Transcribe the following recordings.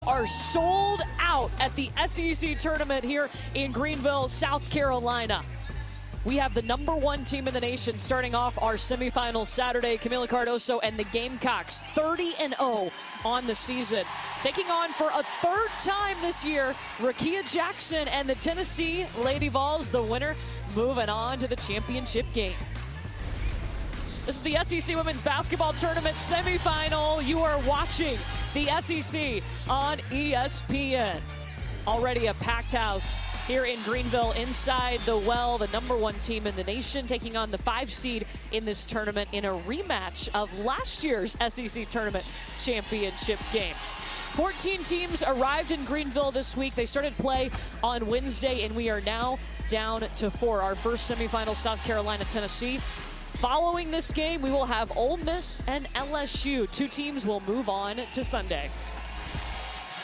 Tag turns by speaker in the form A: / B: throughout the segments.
A: Are sold out at the SEC tournament here in Greenville, South Carolina. We have the #1 team in the nation starting off our semifinal Saturday. Camila Cardoso and the Gamecocks, 30-0 on the season. Taking on for a third time this year, Rickea Jackson and the Tennessee Lady Vols, the winner, moving on to the championship game. This is the SEC Women's Basketball Tournament semifinal. You are watching the SEC on ESPN. Already a packed house here in Greenville inside the Well, the #1 team in the nation, taking on the 5 seed in this tournament in a rematch of last year's SEC Tournament championship game. 14 teams arrived in Greenville this week. They started play on Wednesday, and we are now down to 4. Our first semifinal, South Carolina, Tennessee. Following this game, we will have Ole Miss and LSU. 2 teams will move on to Sunday.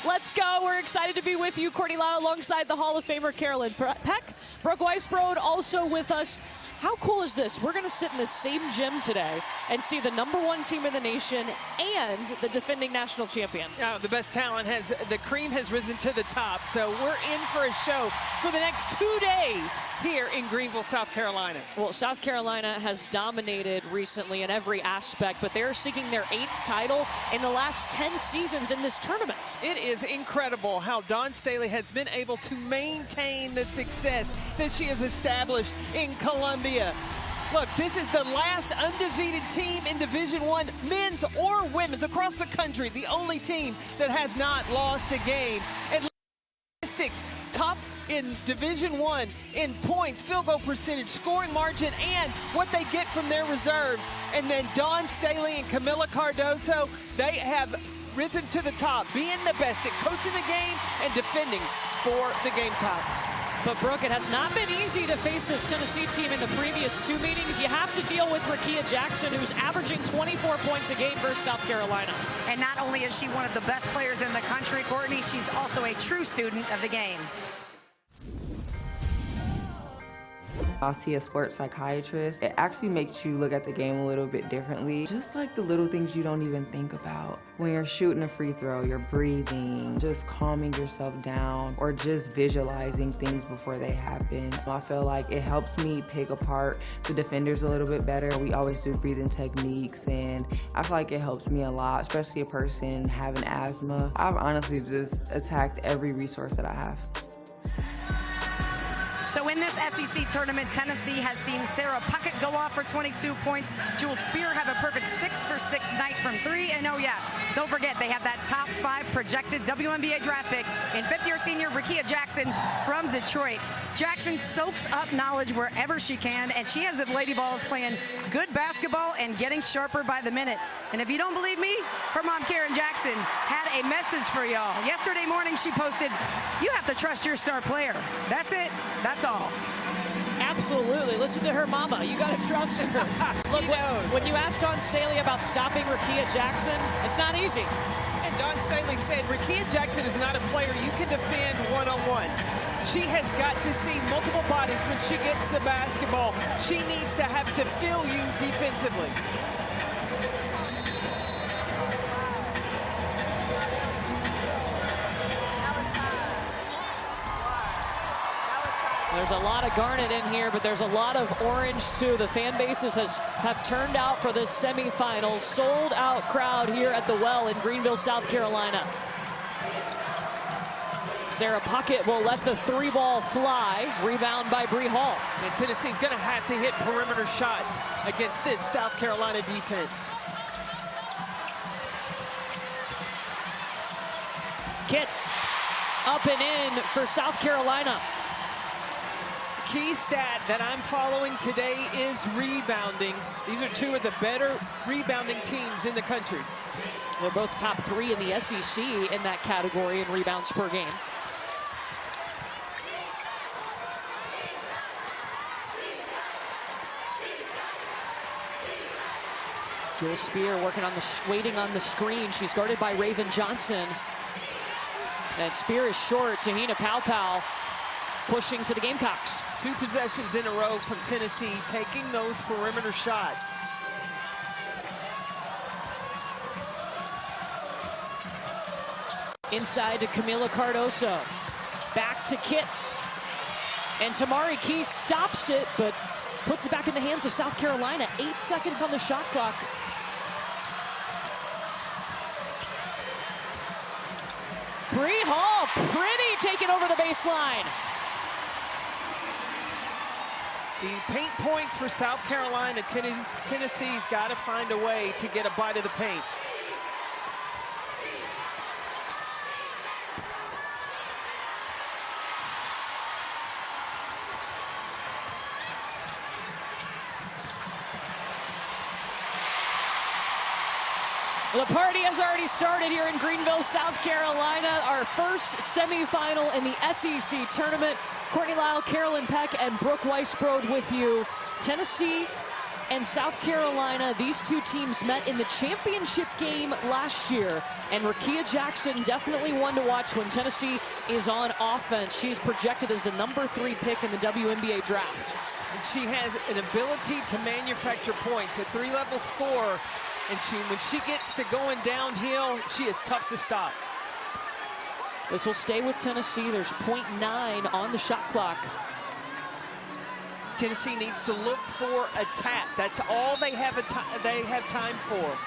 A: Let's go. We're excited to be with you. Courtney Lau alongside the Hall of Famer Carolyn Peck. Brooke Weisbrod also with us. How cool is this? We're going to sit in the same gym today and see the #1 team in the nation and the defending national champion.
B: The best talent the cream has risen to the top. So we're in for a show for the next 2 days here in Greenville, South Carolina.
A: Well, South Carolina has dominated recently in every aspect, but they're seeking their 8th title in the last 10 seasons in this tournament.
B: It is incredible how Dawn Staley has been able to maintain the success that she has established in Columbia. Look, this is the last undefeated team in Division I, men's or women's, across the country. The only team that has not lost a game. And statistics, top in Division I in points, field goal percentage, scoring margin, and what they get from their reserves. And then Dawn Staley and Camila Cardoso, they have risen to the top, being the best at coaching the game and defending for the Gamecocks.
A: But Brooke, it has not been easy to face this Tennessee team in the previous 2 meetings. You have to deal with Rickea Jackson, who's averaging 24 points a game versus South Carolina.
C: And not only is she one of the best players in the country, Courtney, she's also a true student of the game.
D: I'll see a sports psychiatrist. It actually makes you look at the game a little bit differently. Just like the little things you don't even think about. When you're shooting a free throw, you're breathing, just calming yourself down, or just visualizing things before they happen. I feel like it helps me pick apart the defenders a little bit better. We always do breathing techniques, and I feel like it helps me a lot, especially a person having asthma. I've honestly just attacked every resource that I have.
C: So in this SEC tournament, Tennessee has seen Sarah Puckett go off for 22 points. Jewel Spear have a perfect 6-for-6 night from 3. And oh yeah, don't forget they have that top 5 projected WNBA draft pick in 5th-year senior Rickea Jackson from Detroit. Jackson soaks up knowledge wherever she can, and she has the Lady Vols playing good basketball and getting sharper by the minute. And if you don't believe me, her mom, Karen Jackson, had a message for y'all. Yesterday morning, she posted, "You have to trust your star player." That's it. That's all.
A: Absolutely. Listen to her mama. You got to trust her. Look, when you asked Dawn Staley about stopping Rickea Jackson, it's not easy.
B: And Dawn Staley said, Rickea Jackson is not a player you can defend one-on-one. She has got to see multiple bodies when she gets the basketball. She needs to have to feel you defensively.
A: There's a lot of garnet in here, but there's a lot of orange too. The fan bases have turned out for this semifinal. Sold out crowd here at the Well in Greenville, South Carolina. Sarah Puckett will let the 3 ball fly. Rebound by Bree Hall.
B: And Tennessee's going to have to hit perimeter shots against this South Carolina defense.
A: Kitts up and in for South Carolina.
B: Key stat that I'm following today is rebounding. These are 2 of the better rebounding teams in the country.
A: They're both top 3 in the SEC in that category in rebounds per game. Jewel Spear waiting on the screen. She's guarded by Raven Johnson. And Spear is short. Te-Hina Pow pushing for the Gamecocks.
B: 2 possessions in a row from Tennessee, taking those perimeter shots.
A: Inside to Camila Cardoso. Back to Kitts. And Tamari Key stops it, but puts it back in the hands of South Carolina. 8 seconds on the shot clock. Bree Hall, pretty taken over the baseline.
B: See, paint points for South Carolina. Tennessee's got to find a way to get a bite of the paint.
A: The party has already started here in Greenville, South Carolina. Our first semifinal in the SEC tournament. Courtney Lyle, Carolyn Peck, and Brooke Weisbrod with you. Tennessee and South Carolina, these two teams met in the championship game last year. And Rickea Jackson, definitely one to watch when Tennessee is on offense. She's projected as the #3 pick in the WNBA draft.
B: She has an ability to manufacture points, a 3-level scorer. And when she gets to going downhill, she is tough to stop.
A: This will stay with Tennessee. There's 0.9 on the shot clock.
B: Tennessee needs to look for a tap. That's all they have time for.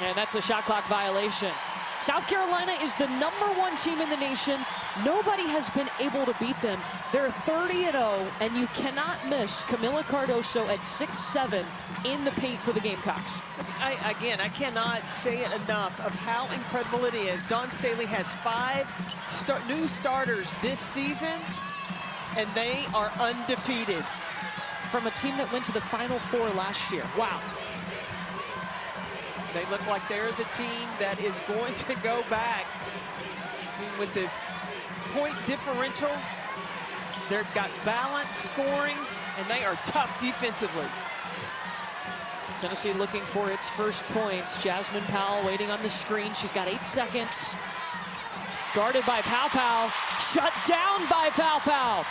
A: And that's a shot clock violation. South Carolina is the #1 team in the nation. Nobody has been able to beat them. They're 30-0, and you cannot miss Camila Cardoso at 6'7" in the paint for the Gamecocks.
B: I cannot say it enough of how incredible it is. Dawn Staley has 5 new starters this season, and they are undefeated.
A: From a team that went to the Final Four last year. Wow.
B: They look like they're the team that is going to go back. I mean, with the point differential, they've got balance, scoring, and they are tough defensively.
A: Tennessee looking for its first points. Jasmine Powell waiting on the screen. She's got 8 seconds. Guarded by Pow Pow. Shut down by Pow Pow.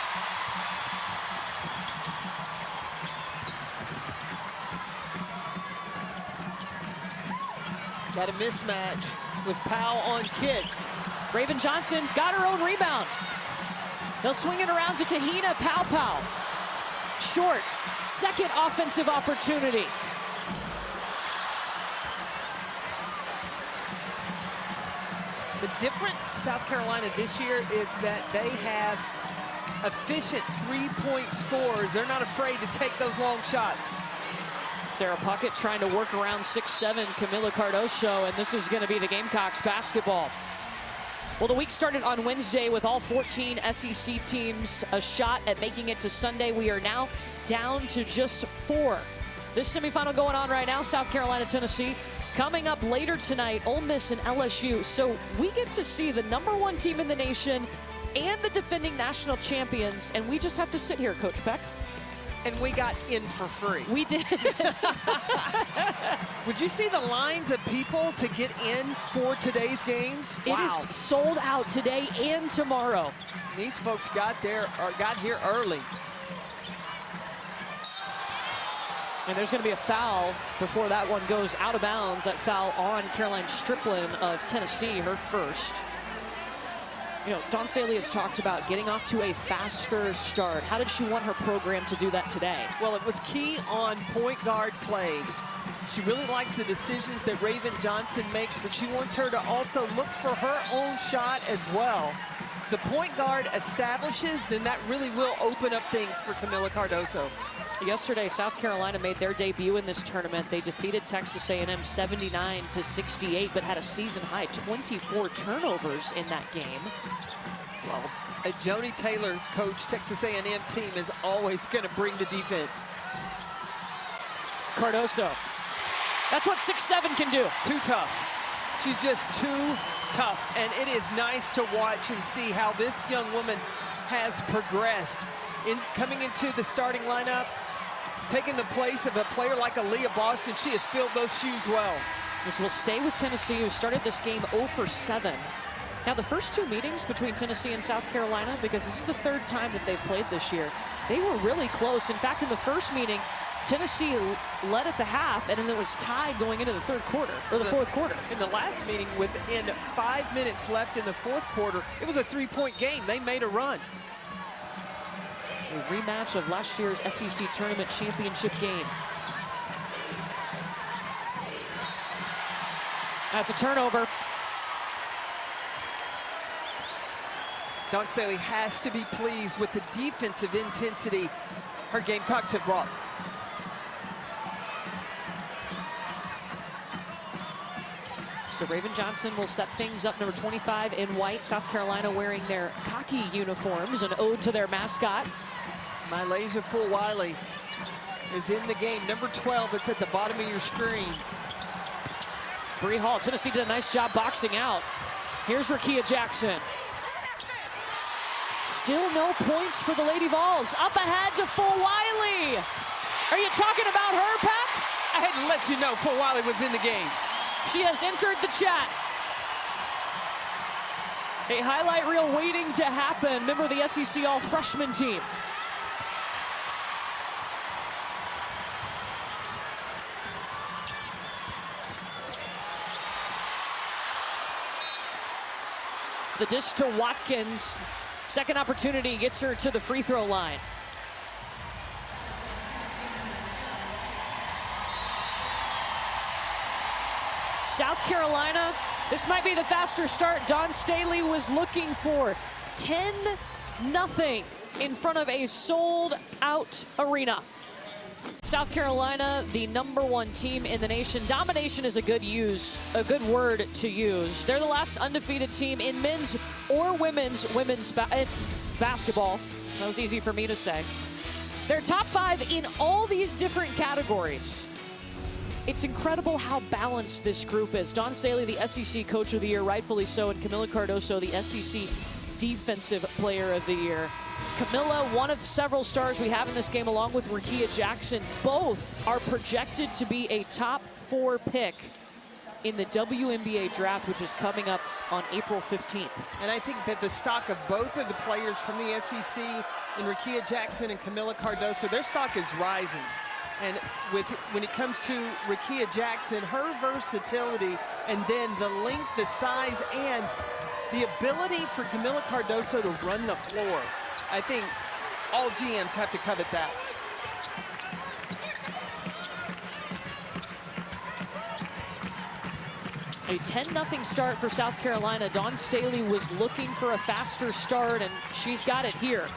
B: Got a mismatch with Powell on Kitts.
A: Raven Johnson got her own rebound. They'll swing it around to Te-Hina. Pow Pow. Short. Second offensive opportunity.
B: The different South Carolina this year is that they have efficient 3-point scores. They're not afraid to take those long shots.
A: Sarah Puckett trying to work around 6'7" Camila Cardoso, and this is going to be the Gamecocks basketball. Well, the week started on Wednesday with all 14 SEC teams a shot at making it to Sunday. We are now down to just 4. This semifinal going on right now, South Carolina, Tennessee. Coming up later tonight, Ole Miss and LSU. So we get to see the #1 team in the nation and the defending national champions, and we just have to sit here, Coach Peck.
B: And we got in for free.
A: We did.
B: Would you see the lines of people to get in for today's games?
A: It is sold out today and tomorrow.
B: These folks got here early.
A: And there's going to be a foul before that one goes out of bounds. That foul on Caroline Strickland of Tennessee, her first. You know, Dawn Staley has talked about getting off to a faster start. How did she want her program to do that today?
B: Well, it was key on point guard play. She really likes the decisions that Raven Johnson makes, but she wants her to also look for her own shot as well. If the point guard establishes, then that really will open up things for Camila Cardoso.
A: Yesterday, South Carolina made their debut in this tournament. They defeated Texas A&M 79-68, but had a season-high 24 turnovers in that game.
B: Well, a Joni Taylor coach Texas A&M team is always going to bring the defense.
A: Cardoso. That's what 6'7" can do.
B: Too tough. She's just too tough. And it is nice to watch and see how this young woman has progressed in coming into the starting lineup. Taking the place of a player like Aaliyah Boston, she has filled those shoes well.
A: This will stay with Tennessee, who started this game 0 for 7. Now, the first 2 meetings between Tennessee and South Carolina, because this is the 3rd time that they've played this year, they were really close. In fact, in the first meeting, Tennessee led at the half, and then it was tied going into the third quarter, or the fourth quarter.
B: In the last meeting, within 5 minutes left in the fourth quarter, it was a 3-point game. They made a run.
A: A rematch of last year's SEC Tournament Championship game. That's a turnover.
B: Dawn Staley has to be pleased with the defensive intensity her Gamecocks have brought.
A: So Raven Johnson will set things up, number 25 in white. South Carolina wearing their khaki uniforms, an ode to their mascot.
B: Malaysia Fulwiley is in the game. Number 12, it's at the bottom of your screen.
A: Bree Hall, Tennessee did a nice job boxing out. Here's Rickea Jackson. Still no points for the Lady Vols. Up ahead to Fulwiley. Are you talking about her, Peck?
B: I had to let you know Fulwiley was in the game.
A: She has entered the chat. A highlight reel waiting to happen. Member of the SEC All-Freshman team. The dish to Watkins. Second opportunity gets her to the free throw line. South Carolina, this might be the faster start Dawn Staley was looking for. 10-0 in front of a sold-out arena. South Carolina, the #1 team in the nation. Domination is a good word to use. They're the last undefeated team in men's or women's basketball. That was easy for me to say. They're top 5 in all these different categories. It's incredible how balanced this group is. Dawn Staley, the SEC Coach of the Year, rightfully so, and Camilla Cardoso, the SEC Defensive Player of the Year. Camilla, one of several stars we have in this game, along with Rickea Jackson. Both are projected to be a top 4 pick in the WNBA draft, which is coming up on April 15th.
B: And I think that the stock of both of the players from the SEC, in Rickea Jackson and Camilla Cardoso, their stock is rising. And when it comes to Rickea Jackson, her versatility, and then the length, the size, and the ability for Camilla Cardoso to run the floor. I think all GMs have to covet that.
A: A 10-0 start for South Carolina. Dawn Staley was looking for a faster start, and she's got it here.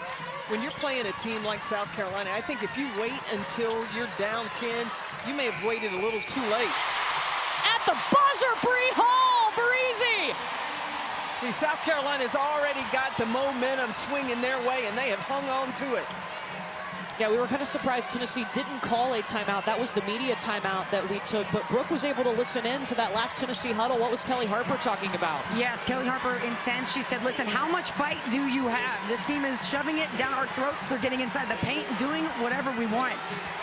B: When you're playing a team like South Carolina, I think if you wait until you're down 10, you may have waited a little too late.
A: At the buzzer, Bree Hall, breezy.
B: See, South Carolina's already got the momentum swinging their way, and they have hung on to it.
A: Yeah, we were kind of surprised Tennessee didn't call a timeout. That was the media timeout that we took, but Brooke was able to listen in to that last Tennessee huddle. What was Kelly Harper talking about?
C: Yes, Kelly Harper intense. She said, listen, how much fight do you have? This team is shoving it down our throats. They're getting inside the paint, doing whatever we want.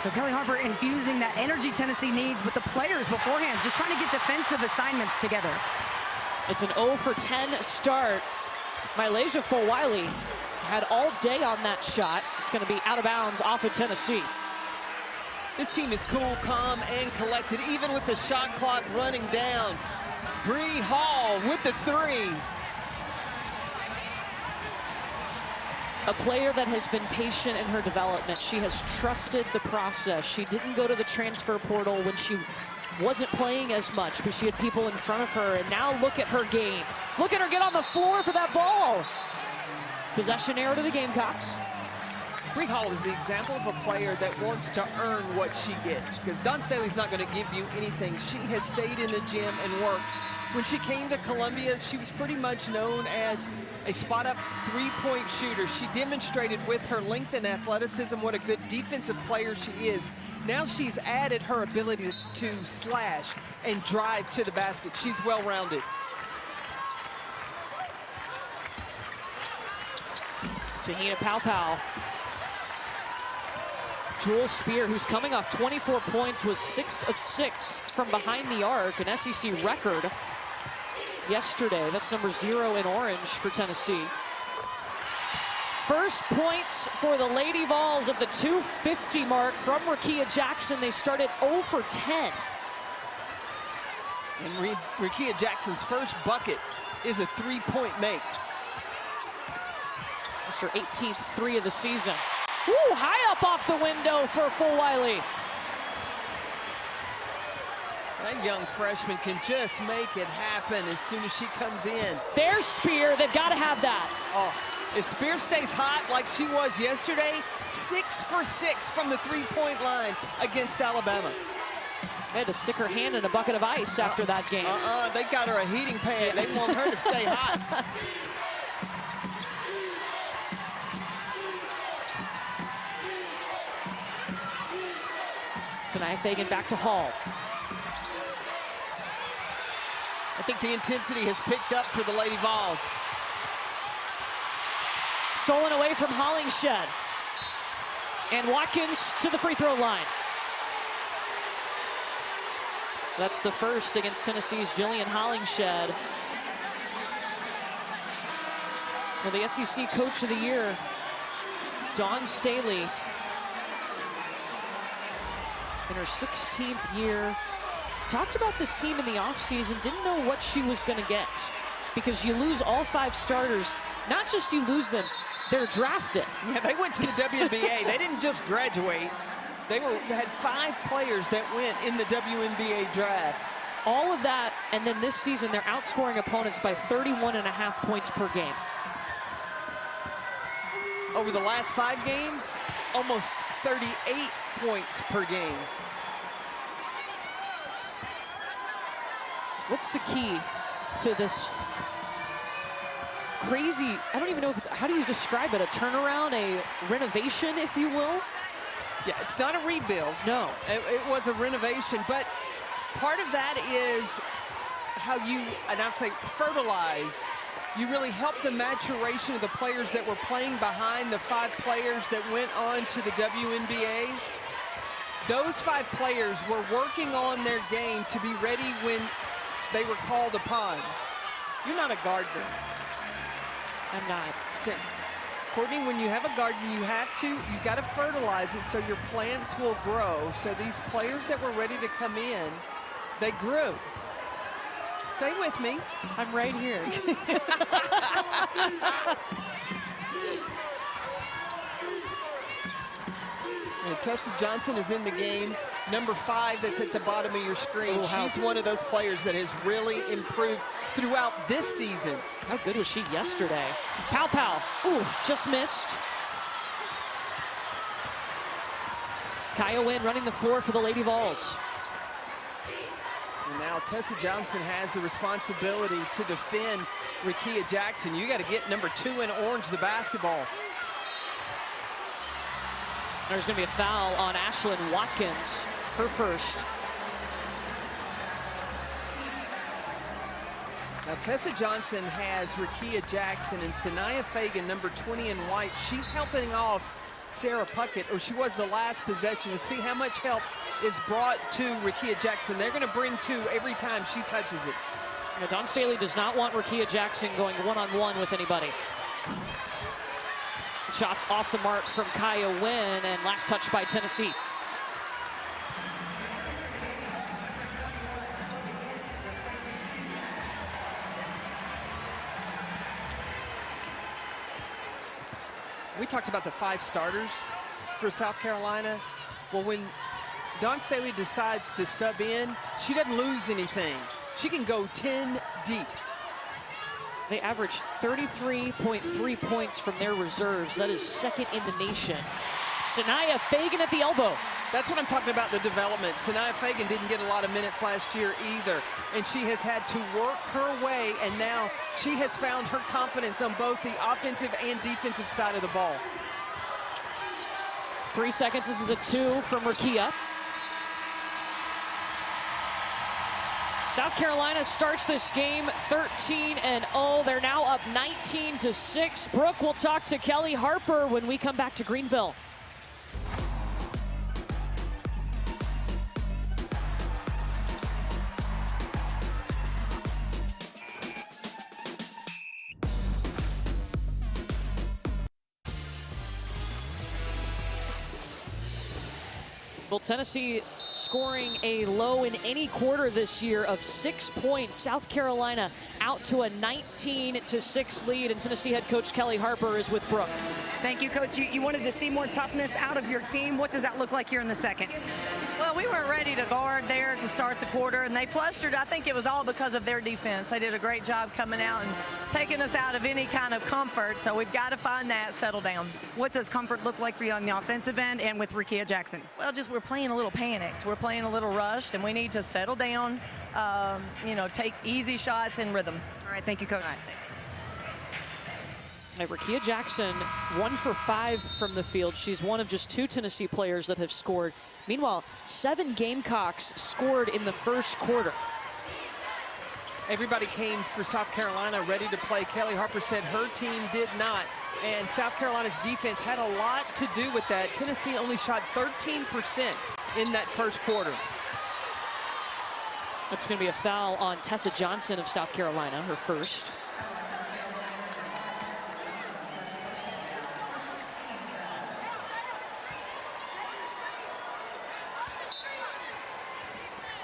C: So Kelly Harper infusing that energy Tennessee needs with the players beforehand, just trying to get defensive assignments together.
A: It's an 0 for 10 start. Malaysia Fulwiley had all day on that shot. It's going to be out of bounds off of Tennessee.
B: This team is cool, calm, and collected, even with the shot clock running down. Bree Hall with the 3.
A: A player that has been patient in her development. She has trusted the process. She didn't go to the transfer portal when she wasn't playing as much, but she had people in front of her, and now look at her game. Look at her get on the floor for that ball. Possession arrow to the Gamecocks.
B: Bree Hall is the example of a player that wants to earn what she gets, because Dawn Staley's not going to give you anything. She has stayed in the gym and worked. When she came to Columbia, she was pretty much known as a spot-up three-point shooter. She demonstrated with her length and athleticism what a good defensive player she is. Now she's added her ability to slash and drive to the basket. She's well-rounded.
A: Te-Hina Pow. Jewel Spear, who's coming off 24 points, was 6 of 6 from behind the arc, an SEC record yesterday. That's number 0 in orange for Tennessee. First points for the Lady Vols at the 2:50 mark from Rickea Jackson. They started 0 for 10.
B: And Rickea Jackson's first bucket is a three-point make.
A: That's her 18th three of the season. Woo, high up off the window for Fulwiley.
B: That young freshman can just make it happen as soon as she comes in.
A: There's Spear, they've got to have that.
B: Oh, if Spear stays hot like she was yesterday, 6 for 6 from the three-point line against Alabama.
A: They had to stick her hand in a bucket of ice after that game.
B: They got her a heating pad. They want her to stay hot.
A: Sanaya Fagan back to Hall.
B: I think the intensity has picked up for the Lady Vols.
A: Stolen away from Hollingshed. And Watkins to the free throw line. That's the first against Tennessee's Jillian Hollingshed. Well, the SEC Coach of the Year, Dawn Staley, in her 16th year, talked about this team in the offseason, didn't know what she was going to get because you lose all 5 starters. Not just you lose them, they're drafted.
B: Yeah, they went to the WNBA. They didn't just graduate. They had 5 players that went in the WNBA draft.
A: All of that, and then this season, they're outscoring opponents by 31.5 points per game.
B: Over the last 5 games, almost 38 points per game.
A: What's the key to this crazy, I don't even know if it's, how do you describe it? A turnaround, a renovation, if you will?
B: Yeah, it's not a rebuild.
A: No.
B: It was a renovation, but part of that is how you, and I'd say fertilize. You really help the maturation of the players that were playing behind the 5 players that went on to the WNBA. Those 5 players were working on their game to be ready when they were called upon. You're not a gardener.
A: I'm not.
B: So, Courtney, when you have a garden, you got to fertilize it so your plants will grow. So these players that were ready to come in, they grew. Stay with me.
A: I'm right here.
B: And Tessa Johnson is in the game. Number 5 that's at the bottom of your screen.
A: Oh,
B: she's one of those players that has really improved throughout this season.
A: How good was she yesterday? Pow pow. Ooh, just missed. Kaya Wynn running the floor for the Lady Vols.
B: And now Tessa Johnson has the responsibility to defend Rickea Jackson. You got to get number 2 in orange the basketball.
A: There's going to be a foul on Ashlyn Watkins, her first.
B: Now Tessa Johnson has Rickea Jackson and Sanaya Fagan, number 20 in white. She's helping off Sarah Puckett, or she was the last possession. To see how much help is brought to Rickea Jackson. They're going to bring 2 every time she touches it.
A: Now, Dawn Staley does not want Rickea Jackson going one-on-one with anybody. Shots off the mark from Kaya Wynn, and last touch by Tennessee.
B: We talked about the 5 starters for South Carolina. Well, when Dawn Staley decides to sub in, she doesn't lose anything. She can go 10 deep.
A: They average 33.3 points from their reserves. That is second in the nation. Sanaya Fagan at the elbow.
B: That's what I'm talking about, the development. Sanaya Fagan didn't get a lot of minutes last year either, and she has had to work her way, and now she has found her confidence on both the offensive and defensive side of the ball.
A: 3 seconds. This is a 2 from Rickea. South Carolina starts this game 13-0. They're now up 19-6. Brooke, we'll talk to Kelly Harper when we come back to Greenville. Well, Tennessee scoring a low in any quarter this year of 6 points. South Carolina out to a 19-6 lead, and Tennessee head coach Kelly Harper is with Brooke.
C: Thank you, Coach. You wanted to see more toughness out of your team. What does that look like here in the second?
E: Well, we weren't ready to guard there to start the quarter, and they flustered. I think it was all because of their defense. They did a great job coming out and taking us out of any kind of comfort, so we've got to find that, settle down.
C: What does comfort look like for you on the offensive end and with Rickea Jackson?
E: Well, just we're playing a little panicked. We're playing a little rushed, and we need to settle down, take easy shots in rhythm.
C: All right, thank you, Coach.
E: All right, thanks.
A: Rickea Jackson, 1 for 5 from the field. She's one of just 2 Tennessee players that have scored. Meanwhile, 7 Gamecocks scored in the first quarter.
B: Everybody came for South Carolina ready to play. Kelly Harper said her team did not. And South Carolina's defense had a lot to do with that. Tennessee only shot 13% in that first quarter.
A: That's going to be a foul on Tessa Johnson of South Carolina, her first.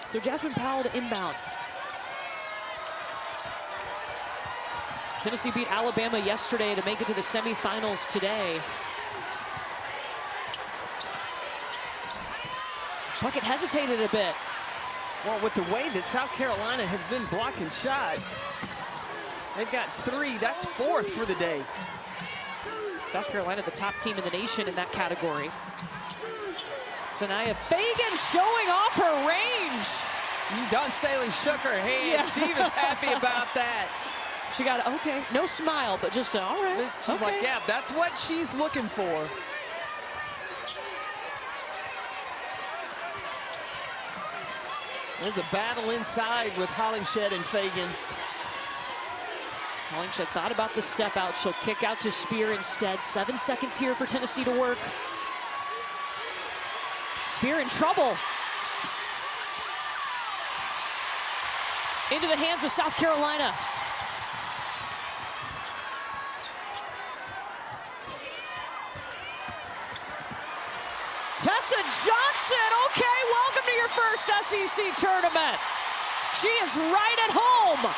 A: So Jasmine Powell to inbound. Tennessee beat Alabama yesterday to make it to the semifinals today. Puckett hesitated a bit.
B: Well, with the way that South Carolina has been blocking shots, they've got 3. That's 4th for the day.
A: South Carolina, the top team in the nation in that category. Sanaya Fagan showing off her range.
B: Dawn Staley shook her hand.
A: Yeah.
B: She was happy about that.
A: She got, okay, no smile, but just, all right.
B: She's
A: okay.
B: like, yeah, that's what she's looking for. There's a battle inside with Hollingshed and Fagan.
A: Hollingshed thought about the step out. She'll kick out to Spear instead. 7 seconds here for Tennessee to work. Spear in trouble. Into the hands of South Carolina. Tessa Johnson, okay, welcome to your first SEC tournament. She is right at home.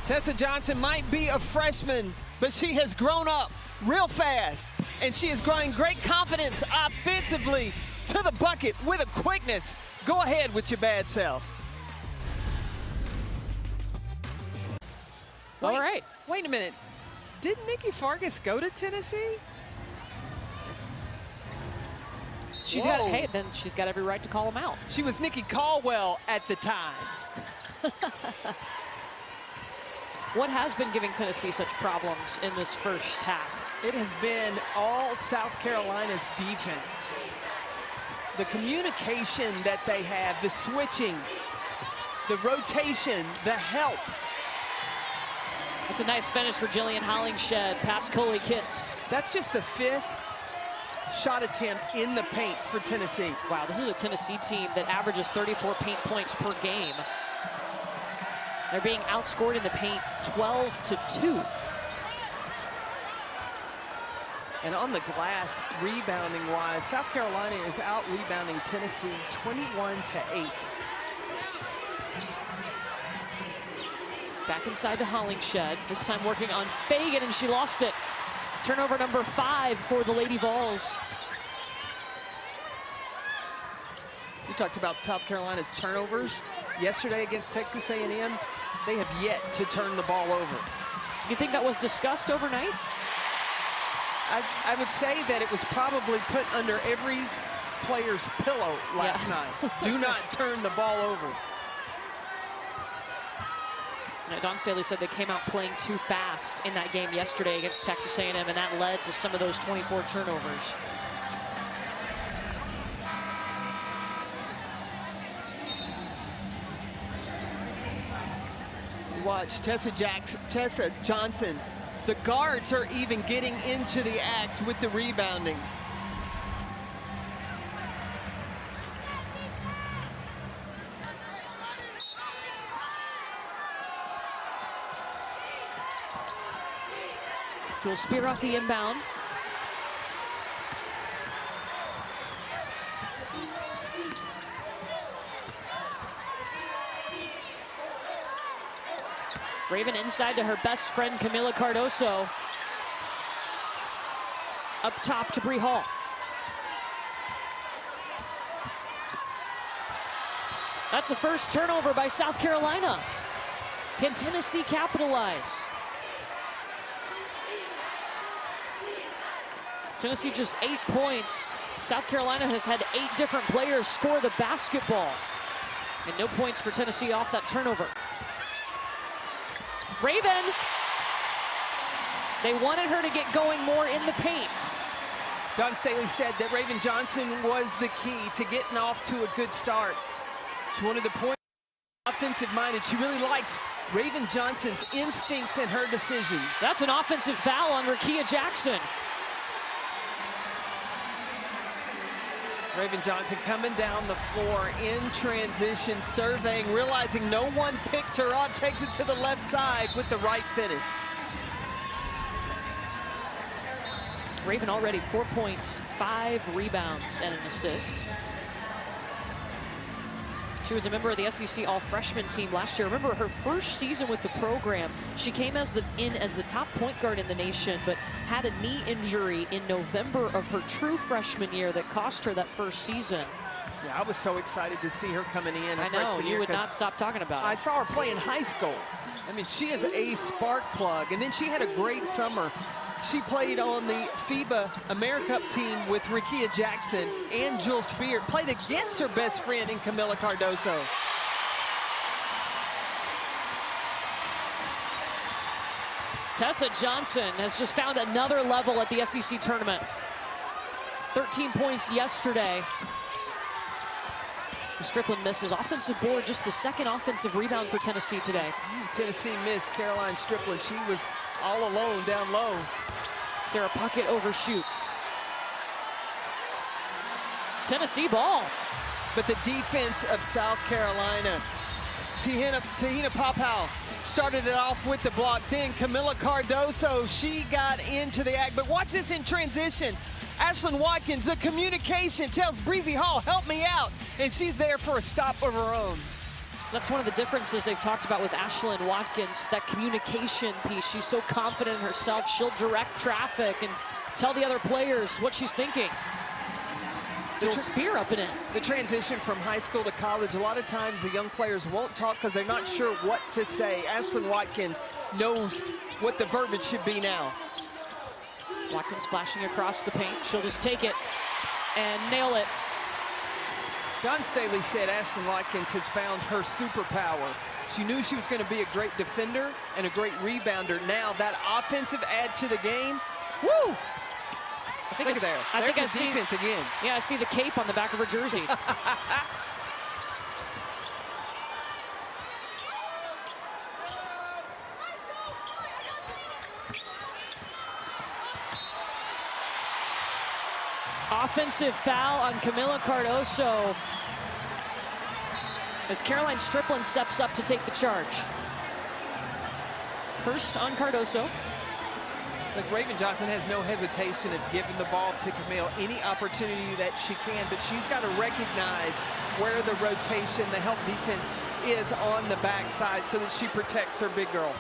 B: Tessa Johnson might be a freshman, but she has grown up real fast, and she is growing great confidence offensively to the bucket with a quickness. Go ahead with your bad self.
A: All right.
B: Wait a minute. Did Nikki Fargas go to Tennessee?
A: She's got, hey, then she's got every right to call him out.
B: She was Nikki Caldwell at the time.
A: What has been giving Tennessee such problems in this first half?
B: It has been all South Carolina's defense. The communication that they have, the switching, the rotation, the help.
A: That's a nice finish for Jillian Hollingshed past Coley Kitts.
B: That's just the 5th shot attempt in the paint for Tennessee.
A: Wow, this is a Tennessee team that averages 34 paint points per game. They're being outscored in the paint 12-2.
B: And on the glass, rebounding-wise, South Carolina is out-rebounding Tennessee 21-8.
A: Back inside to Hollingshed, this time working on Fagan, and she lost it. Turnover number 5 for the Lady Vols.
B: We talked about South Carolina's turnovers yesterday against Texas A&M. They have yet to turn the ball over.
A: You think that was discussed overnight?
B: I would say that it was probably put under every player's pillow last night. Do not turn the ball over.
A: Dawn Staley said they came out playing too fast in that game yesterday against Texas A&M, and that led to some of those 24 turnovers.
B: Watch Tessa Johnson. The guards are even getting into the act with the rebounding.
A: Jewel Spear off the inbound. Raven inside to her best friend, Camila Cardoso. Up top to Bree Hall. That's the first turnover by South Carolina. Can Tennessee capitalize? Tennessee just 8 points. South Carolina has had 8 different players score the basketball. And no points for Tennessee off that turnover. Raven, they wanted her to get going more in the paint.
B: Dawn Staley said that Raven Johnson was the key to getting off to a good start. She wanted the point, offensive minded. She really likes Raven Johnson's instincts and her decision.
A: That's an offensive foul on Rickea Jackson.
B: Raven Johnson coming down the floor in transition, surveying, realizing no one picked her up, takes it to the left side with the right finish.
A: Raven already 4 points, 5 rebounds, and an assist. She was a member of the SEC All-Freshman team last year. Remember her first season with the program, she came as the top point guard in the nation, but had a knee injury in November of her true freshman year that cost her that first season.
B: Yeah, I was so excited to see her coming in.
A: I know, you would not stop talking about it.
B: I saw her play in high school. I mean, she is a spark plug, and then she had a great summer. She played on the FIBA AmeriCup team with Rickea Jackson and Jewel Spear, played against her best friend in Camila Cardoso.
A: Tessa Johnson has just found another level at the SEC tournament. 13 points yesterday. Strickland misses offensive board, just the second offensive rebound for Tennessee today.
B: Tennessee missed Caroline Strickland. She was all alone down low.
A: Sarah Puckett overshoots. Tennessee ball.
B: But the defense of South Carolina, Te-Hina Papau started it off with the block. Then Camila Cardoso, she got into the act. But watch this in transition. Ashlyn Watkins, the communication, tells Breezy Hall, help me out. And she's there for a stop of her own.
A: That's one of the differences they've talked about with Ashlyn Watkins, that communication piece. She's so confident in herself. She'll direct traffic and tell the other players what she's thinking. Jewel Spear up and in.
B: The transition from high school to college, a lot of times the young players won't talk because they're not sure what to say. Ashlyn Watkins knows what the verbiage should be now.
A: Watkins flashing across the paint. She'll just take it and nail it.
B: Dawn Staley said Ashlyn Watkins has found her superpower. She knew she was going to be a great defender and a great rebounder. Now that offensive add to the game, woo! Look at there. There's the defense again.
A: Yeah, I see the cape on the back of her jersey. Offensive foul on Camila Cardoso as Caroline Strickland steps up to take the charge. First on Cardoso.
B: Look, Raven Johnson has no hesitation of giving the ball to Camille any opportunity that she can, but she's got to recognize where the rotation, the help defense is on the backside so that she protects her big girl.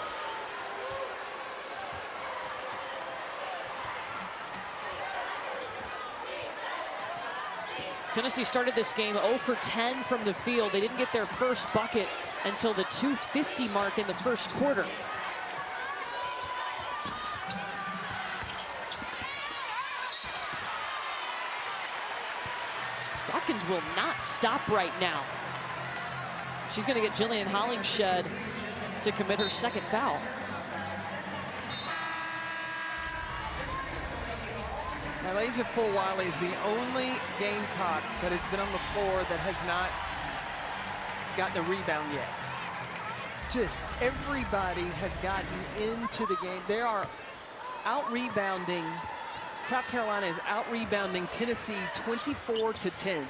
A: Tennessee started this game 0 for 10 from the field. They didn't get their first bucket until the 2:50 mark in the first quarter. Watkins will not stop right now. She's going to get Jillian Hollingshed to commit her second foul.
B: Malaysia Fulwiley is the only Gamecock that has been on the floor that has not gotten a rebound yet. Just everybody has gotten into the game. They are out-rebounding. South Carolina is out-rebounding Tennessee 24-10.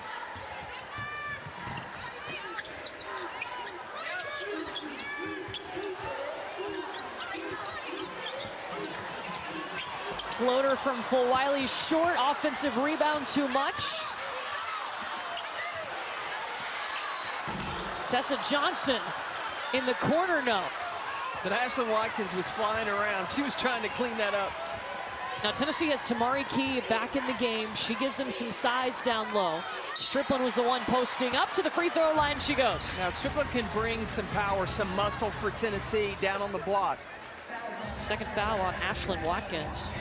A: Floater from Fulwiley, short. Offensive rebound, too much. Tessa Johnson in the corner, no.
B: But Ashlyn Watkins was flying around. She was trying to clean that up.
A: Now Tennessee has Tamari Key back in the game. She gives them some size down low. Strickland was the one posting up to the free throw line. She goes.
B: Now Strickland can bring some power, some muscle for Tennessee down on the block.
A: Second foul on Ashlyn Watkins.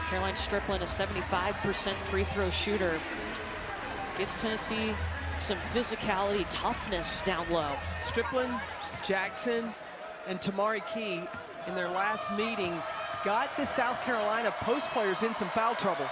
A: Caroline Strickland, a 75% free throw shooter. Gives Tennessee some physicality, toughness down low.
B: Strickland, Jackson, and Tamari Key in their last meeting got the South Carolina post players in some foul trouble.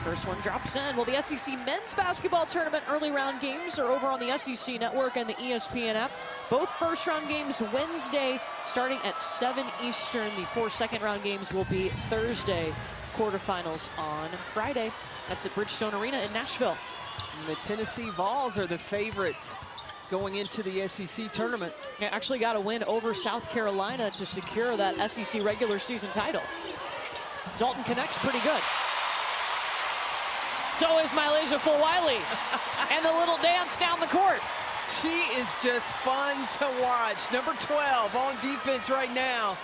A: First one drops in. Well, the SEC men's basketball tournament early round games are over on the SEC Network and the ESPN app. Both first round games Wednesday starting at 7 Eastern. The 4 second round games will be Thursday. Quarterfinals on Friday. That's at Bridgestone Arena in Nashville.
B: And the Tennessee Vols are the favorites going into the SEC tournament.
A: They actually got a win over South Carolina to secure that SEC regular season title. Dalton connects pretty good. So is Mylasia Fulwiley. And the little dance down the court.
B: She is just fun to watch. Number 12 on defense right now.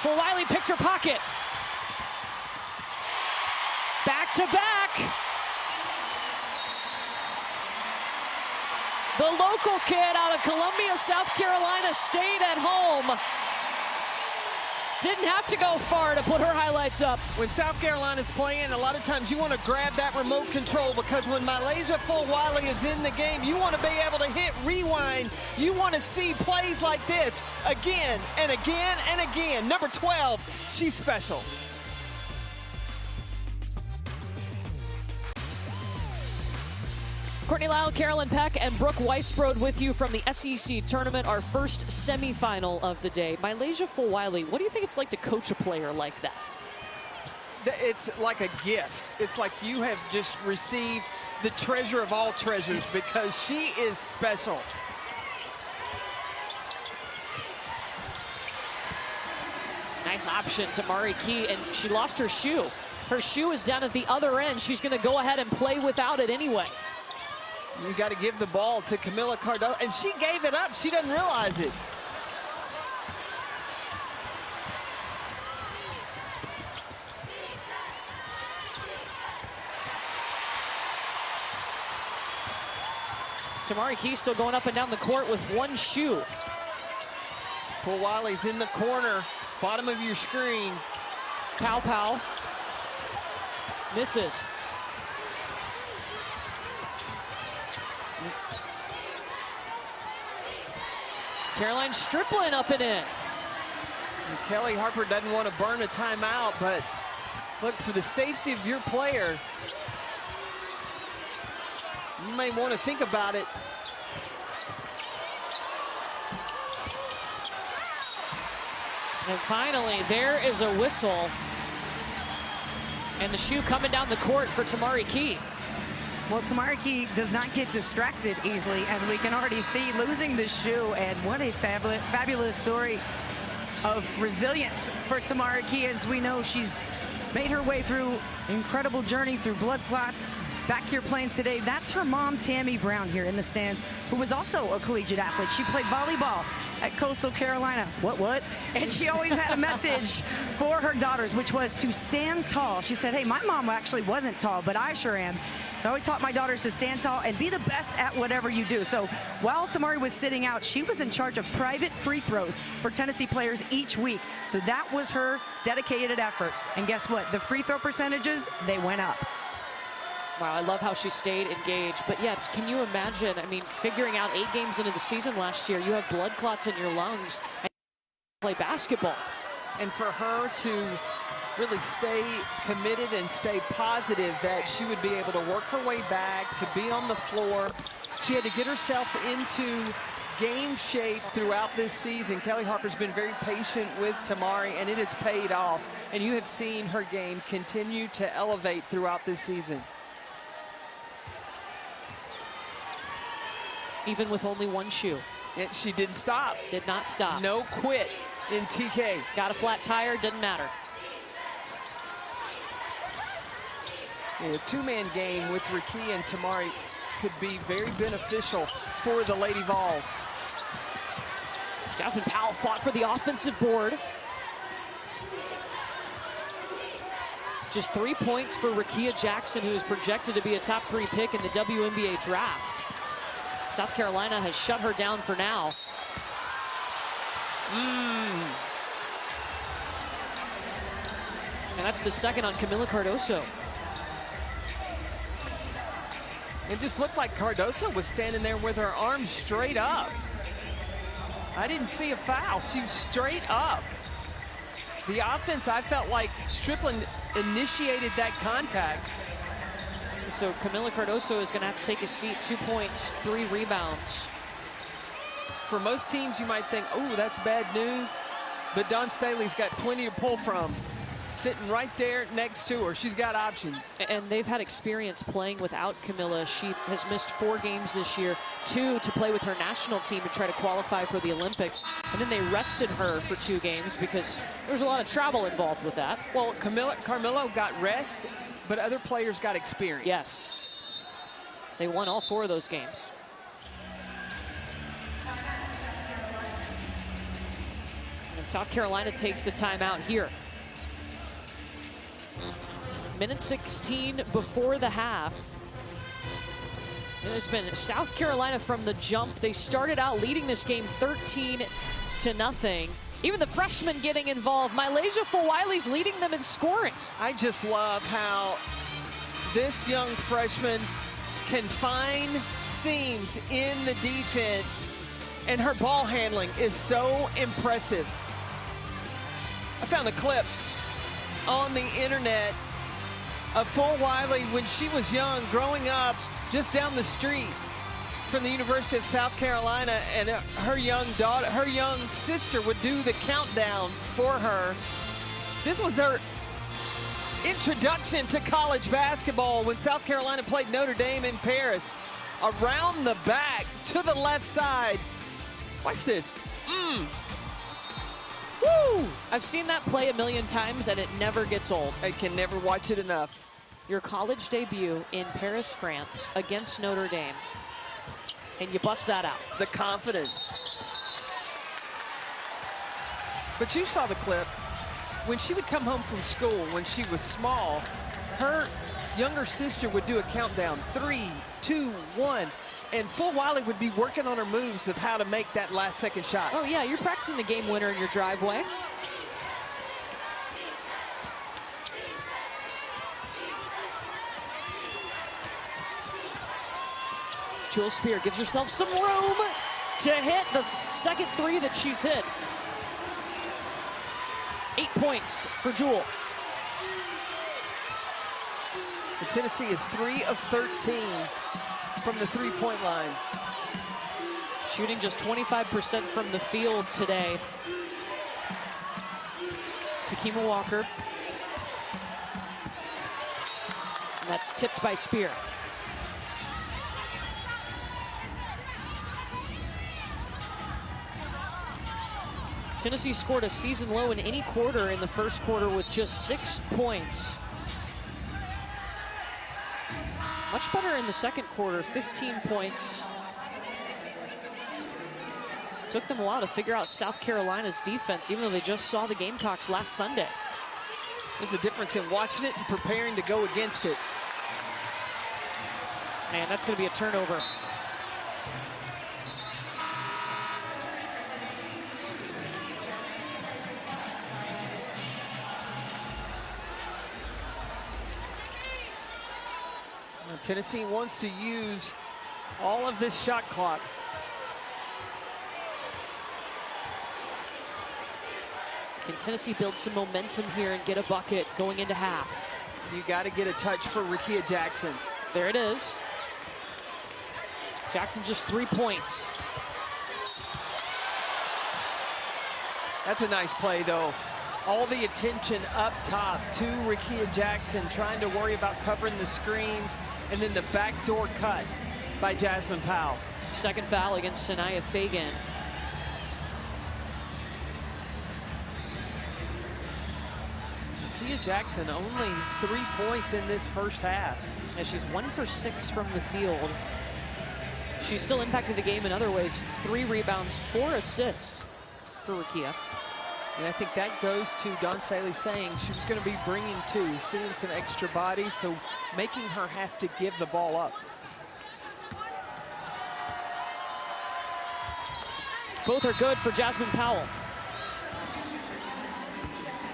A: Fulwiley picked her pocket. Back to back. The local kid out of Columbia, South Carolina, stayed at home. Didn't have to go far to put her highlights up.
B: When South Carolina's playing, a lot of times you want to grab that remote control, because when Mylasia Fulwiley is in the game, you want to be able to hit rewind. You want to see plays like this again and again and again. Number 12, she's special.
A: Courtney Lyle, Carolyn Peck, and Brooke Weisbrod with you from the SEC tournament, our first semifinal of the day. Mylasia Fulwiley, what do you think it's like to coach a player like that?
B: It's like a gift. It's like you have just received the treasure of all treasures, because she is special.
A: Nice option to Mari Key, and she lost her shoe. Her shoe is down at the other end. She's going to go ahead and play without it anyway.
B: You got to give the ball to Camila Cardoso, and she gave it up. She doesn't realize it.
A: Tamari Key still going up and down the court with one shoe.
B: Fulwiley's in the corner, bottom of your screen.
A: Pow. Misses. Caroline Strickland up and in.
B: And Kelly Harper doesn't want to burn a timeout, but look, for the safety of your player, you may want to think about it.
A: And finally, there is a whistle. And the shoe coming down the court for Tamari Key.
C: Well, Tamari Key does not get distracted easily, as we can already see, losing the shoe. And what a fabulous story of resilience for Tamari Key. As we know, she's made her way through incredible journey through blood clots. Back here playing today, that's her mom, Tammy Brown, here in the stands, who was also a collegiate athlete. She played volleyball at Coastal Carolina. What? And she always had a message for her daughters, which was to stand tall. She said, hey, my mom actually wasn't tall, but I sure am. So I always taught my daughters to stand tall and be the best at whatever you do. So while Tamari was sitting out, she was in charge of private free throws for Tennessee players each week. So that was her dedicated effort. And guess what? The free throw percentages, they went up.
A: Wow, I love how she stayed engaged. But yeah, can you imagine, I mean, figuring out 8 games into the season last year, you have blood clots in your lungs and play basketball.
B: And for her to really stay committed and stay positive that she would be able to work her way back, to be on the floor. She had to get herself into game shape throughout this season. Kelly Harper's been very patient with Tamari, and it has paid off. And you have seen her game continue to elevate throughout this season.
A: Even with only one shoe.
B: And she didn't stop.
A: Did not stop.
B: No quit in TK.
A: Got a flat tire, didn't matter.
B: A two-man game with Rickea and Tamari could be very beneficial for the Lady Vols.
A: Jasmine Powell fought for the offensive board. Just 3 points for Rickea Jackson, who is projected to be a top 3 pick in the WNBA draft. South Carolina has shut her down for now. And that's the second on Camila Cardoso.
B: It just looked like Cardoso was standing there with her arms straight up. I didn't see a foul. She was straight up. The offense, I felt like Strickland initiated that contact.
A: So Camila Cardoso is going to have to take a seat. 2 points, 3 rebounds.
B: For most teams, you might think, oh, that's bad news. But Dawn Staley's got plenty to pull from. Sitting right there next to her. She's got options.
A: And they've had experience playing without Camila. She has missed 4 games this year, 2 to play with her national team to try to qualify for the Olympics. And then they rested her for 2 games because there's a lot of travel involved with that.
B: Well, Carmelo got rest, but other players got experience.
A: Yes. They won all 4 of those games. And South Carolina takes a timeout here. Minute 16 before the half. It has been South Carolina from the jump. They started out leading this game 13-0. Even the freshmen getting involved. Mylasia Fulwiley's leading them in scoring.
B: I just love how this young freshman can find seams in the defense, and her ball handling is so impressive. I found a clip on the internet of Fulwiley when she was young, growing up just down the street from the University of South Carolina, and her young sister would do the countdown for her. This was her introduction to college basketball when South Carolina played Notre Dame in Paris. Around the back to the left side. Watch this.
A: Woo! I've seen that play a million times and it never gets old.
B: I can never watch it enough.
A: Your college debut in Paris, France against Notre Dame. And you bust that out.
B: The confidence. But you saw the clip. When she would come home from school when she was small, her younger sister would do a countdown. 3, 2, 1. And Fulwiley would be working on her moves of how to make that last second shot.
A: Oh yeah, you're practicing the game winner in your driveway. Jewel Spear gives herself some room to hit the second 3 that she's hit. 8 points for Jewel.
B: And Tennessee is 3 of 13 from the 3-point line.
A: Shooting just 25% from the field today. Sakima Walker. And that's tipped by Spear. Tennessee scored a season low in any quarter in the first quarter with just 6 points. Much better in the second quarter, 15 points. Took them a while to figure out South Carolina's defense, even though they just saw the Gamecocks last Sunday.
B: There's a difference in watching it and preparing to go against it.
A: And that's going to be a turnover.
B: Tennessee wants to use all of this shot clock.
A: Can Tennessee build some momentum here and get a bucket going into half?
B: You got to get a touch for Rickea Jackson.
A: There it is. Jackson just 3 points.
B: That's a nice play, though. All the attention up top to Rickea Jackson, trying to worry about covering the screens, and then the backdoor cut by Jasmine Powell.
A: Second foul against Sanaya Fagan.
B: Rickea Jackson only 3 points in this first half.
A: And she's 1 for 6 from the field. She's still impacted the game in other ways. 3 rebounds, 4 assists for Rickea.
B: And I think that goes to Dawn Staley saying she was going to be bringing 2, seeing some extra bodies, so making her have to give the ball up.
A: Both are good for Jasmine Powell.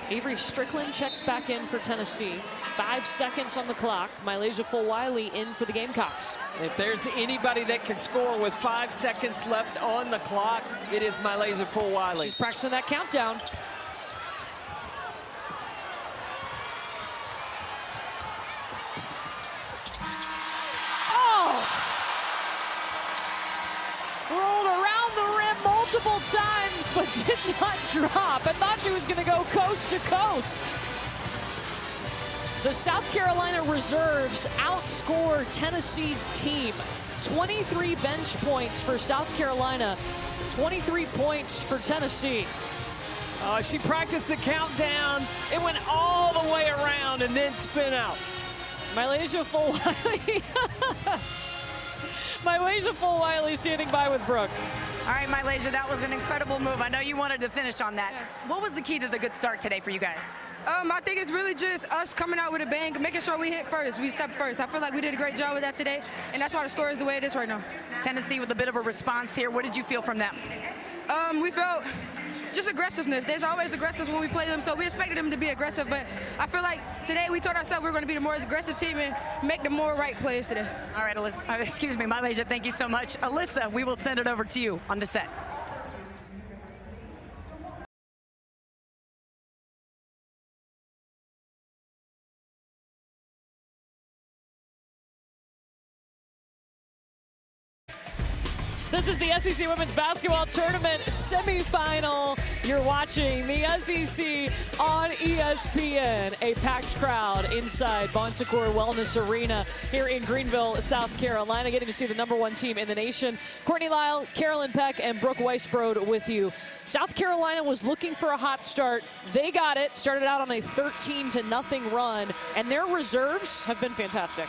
A: Avery Strickland checks back in for Tennessee. 5 seconds on the clock. Mylasia Fulwiley in for the Gamecocks.
B: If there's anybody that can score with 5 seconds left on the clock, it is Mylasia Fulwiley.
A: She's practicing that countdown. Oh! Rolled around the rim multiple times, but did not drop. I thought she was going to go coast to coast. The South Carolina reserves outscore Tennessee's team. 23 bench points for South Carolina, 23 points for Tennessee.
B: She practiced the countdown. It went all the way around and then spin out.
A: Mylasia Fulwiley. Mylasia Fulwiley standing by with Brooke.
C: All right, Mylasia, that was an incredible move. I know you wanted to finish on that. What was the key to the good start today for you guys?
F: I think it's really just us coming out with a bang, making sure we hit first, we step first. I feel like we did a great job with that today, and that's why the score is the way it is right now.
C: Tennessee with a bit of a response here. What did you feel from them?
F: We felt just aggressiveness. There's always aggressive when we play them, so we expected them to be aggressive, but I feel like today we told ourselves we were going to be the more aggressive team and make the more right plays today.
C: All right, Alyssa, excuse me, Mylasia, thank you so much. Alyssa, we will send it over to you on the set.
A: This is the SEC Women's Basketball Tournament semifinal. You're watching the SEC on ESPN. A packed crowd inside Bon Secours Wellness Arena here in Greenville, South Carolina, getting to see the #1 team in the nation. Courtney Lyle, Carolyn Peck, and Brooke Weisbrod with you. South Carolina was looking for a hot start. They got it, started out on a 13-0 run, and their reserves have been fantastic.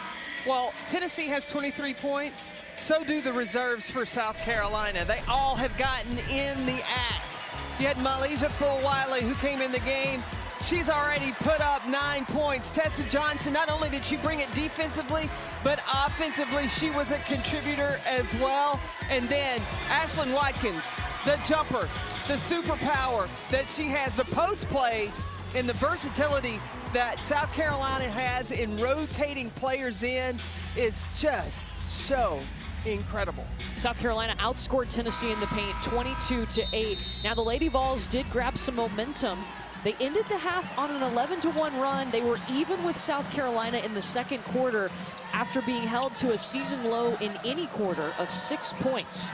B: Well, Tennessee has 23 points. So do the reserves for South Carolina. They all have gotten in the act. You had Mylasia Fulwiley, who came in the game. She's already put up 9 points. Tessa Johnson, not only did she bring it defensively, but offensively, she was a contributor as well. And then Ashlyn Watkins, the jumper, the superpower that she has, the post play, and the versatility that South Carolina has in rotating players in is just so incredible.
A: South Carolina outscored Tennessee in the paint 22-8. Now the Lady Vols did grab some momentum. They ended the half on an 11-1 run. They were even with South Carolina in the second quarter after being held to a season low in any quarter of 6 points.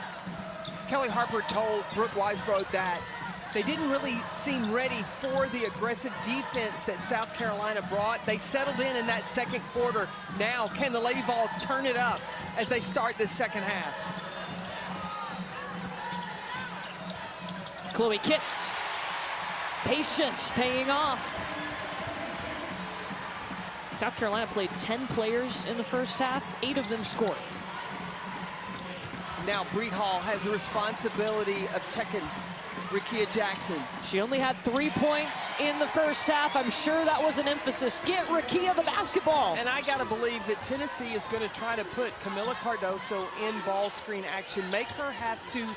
B: Kelly Harper told Brooke Weisbrod that they didn't really seem ready for the aggressive defense that South Carolina brought. They settled in that second quarter. Now, can the Lady Vols turn it up as they start this second half?
A: Chloe Kitts, patience paying off. South Carolina played 10 players in the first half, 8 of them scored.
B: Now Bree Hall has the responsibility of checking Rickea Jackson.
A: She only had 3 points in the first half. I'm sure that was an emphasis. Get Rickea the basketball.
B: And I gotta believe that Tennessee is gonna try to put Camilla Cardoso in ball screen action, make her have to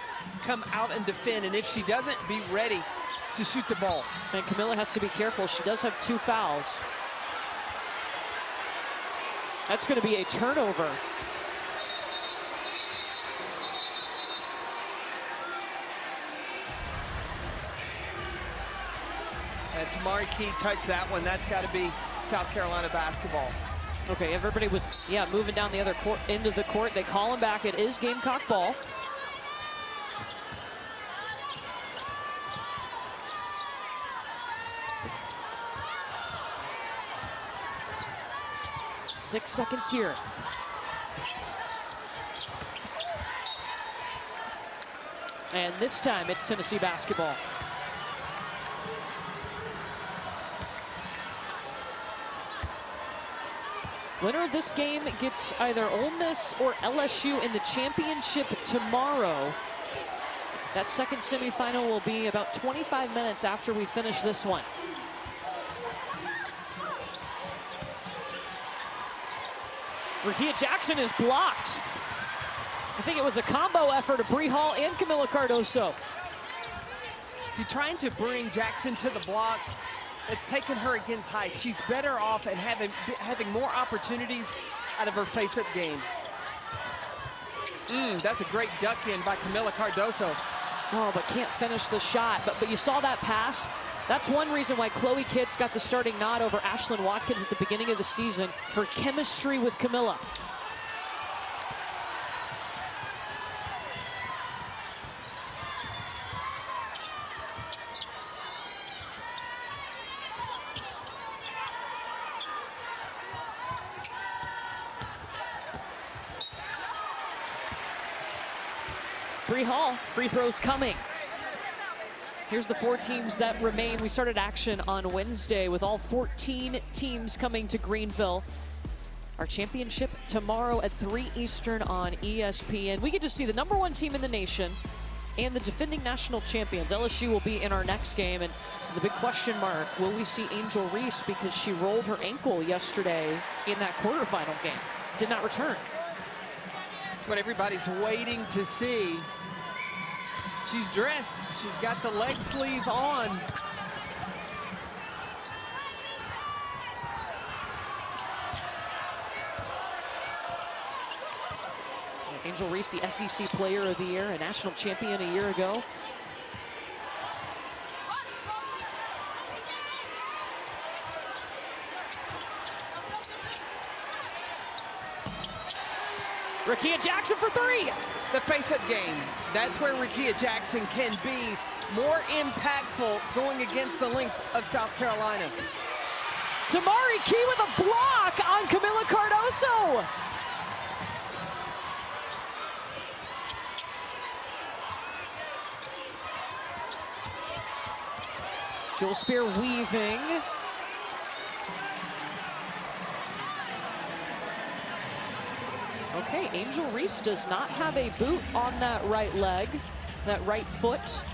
B: come out and defend, and if she doesn't, be ready to shoot the ball.
A: And Camilla has to be careful. She does have 2 fouls. That's gonna be a turnover.
B: Tamari Key touched that one. That's got to be South Carolina basketball.
A: Okay, everybody was, moving down the other end of the court. They call him back. It is Gamecock ball. 6 seconds here. And this time it's Tennessee basketball. Winner of this game gets either Ole Miss or LSU in the championship tomorrow. That second semifinal will be about 25 minutes after we finish this one. Rickea Jackson is blocked. I think it was a combo effort of Bree Hall and Camila Cardoso.
B: See, trying to bring Jackson to the block, it's taken her against height. She's better off and having more opportunities out of her face-up game. That's a great duck in by Camila Cardoso.
A: Oh, but can't finish the shot. But you saw that pass. That's one reason why Chloe Kitts got the starting nod over Ashlyn Watkins at the beginning of the season. Her chemistry with Camila. Bree Hall, free throws coming. Here's the 4 teams that remain. We started action on Wednesday with all 14 teams coming to Greenville. Our championship tomorrow at 3 Eastern on ESPN. We get to see the #1 team in the nation and the defending national champions. LSU will be in our next game, and the big question mark, will we see Angel Reese, because she rolled her ankle yesterday in that quarterfinal game. Did not return.
B: That's what everybody's waiting to see. She's dressed. She's got the leg sleeve on.
A: Angel Reese, the SEC Player of the Year, a national champion a year ago. Rickea Jackson for 3.
B: The face-up games, that's where Rickea Jackson can be more impactful going against the length of South Carolina.
A: Tamari Key with a block on Camila Cardoso. Jewel Spear weaving. Okay, Angel Reese does not have a boot on that right leg, that right foot.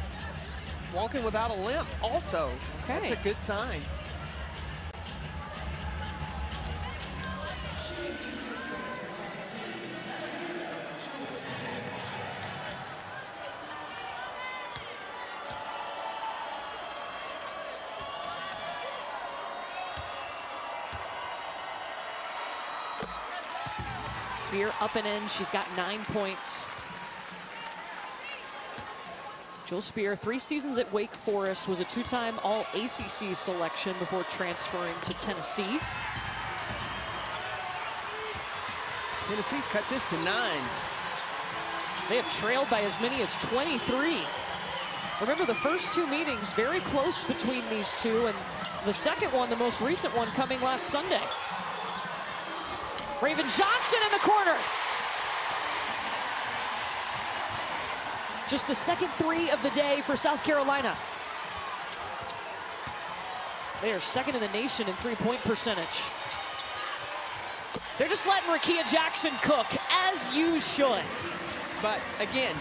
B: Walking without a limp also.
A: Okay.
B: That's a good sign.
A: Spear up and in. She's got 9 points. Jewel Spear, 3 seasons at Wake Forest, was a 2-time All-ACC selection before transferring to Tennessee.
B: Tennessee's cut this to 9.
A: They have trailed by as many as 23. Remember, the first 2 meetings, very close between these two, and the second one, the most recent one, coming last Sunday. Raven Johnson in the corner. Just the second 3 of the day for South Carolina. They are second in the nation in 3-point percentage. They're just letting Rickea Jackson cook, as you should.
B: But again,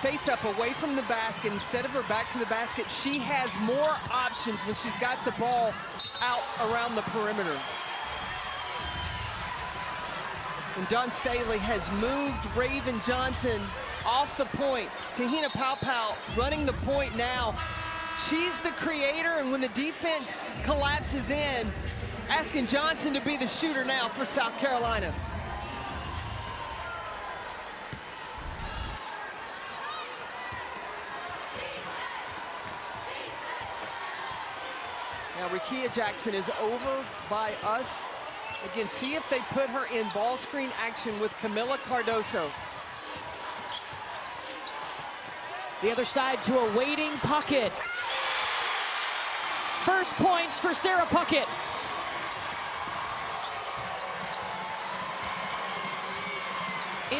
B: face up away from the basket. Instead of her back to the basket, she has more options when she's got the ball out around the perimeter. And Dawn Staley has moved Raven Johnson off the point. Te-Hina Pau running the point now. She's the creator, and when the defense collapses in, asking Johnson to be the shooter now for South Carolina. Now Rickea Jackson is over by us. Again, see if they put her in ball screen action with Camila Cardoso.
A: The other side to a waiting Puckett. First points for Sarah Puckett.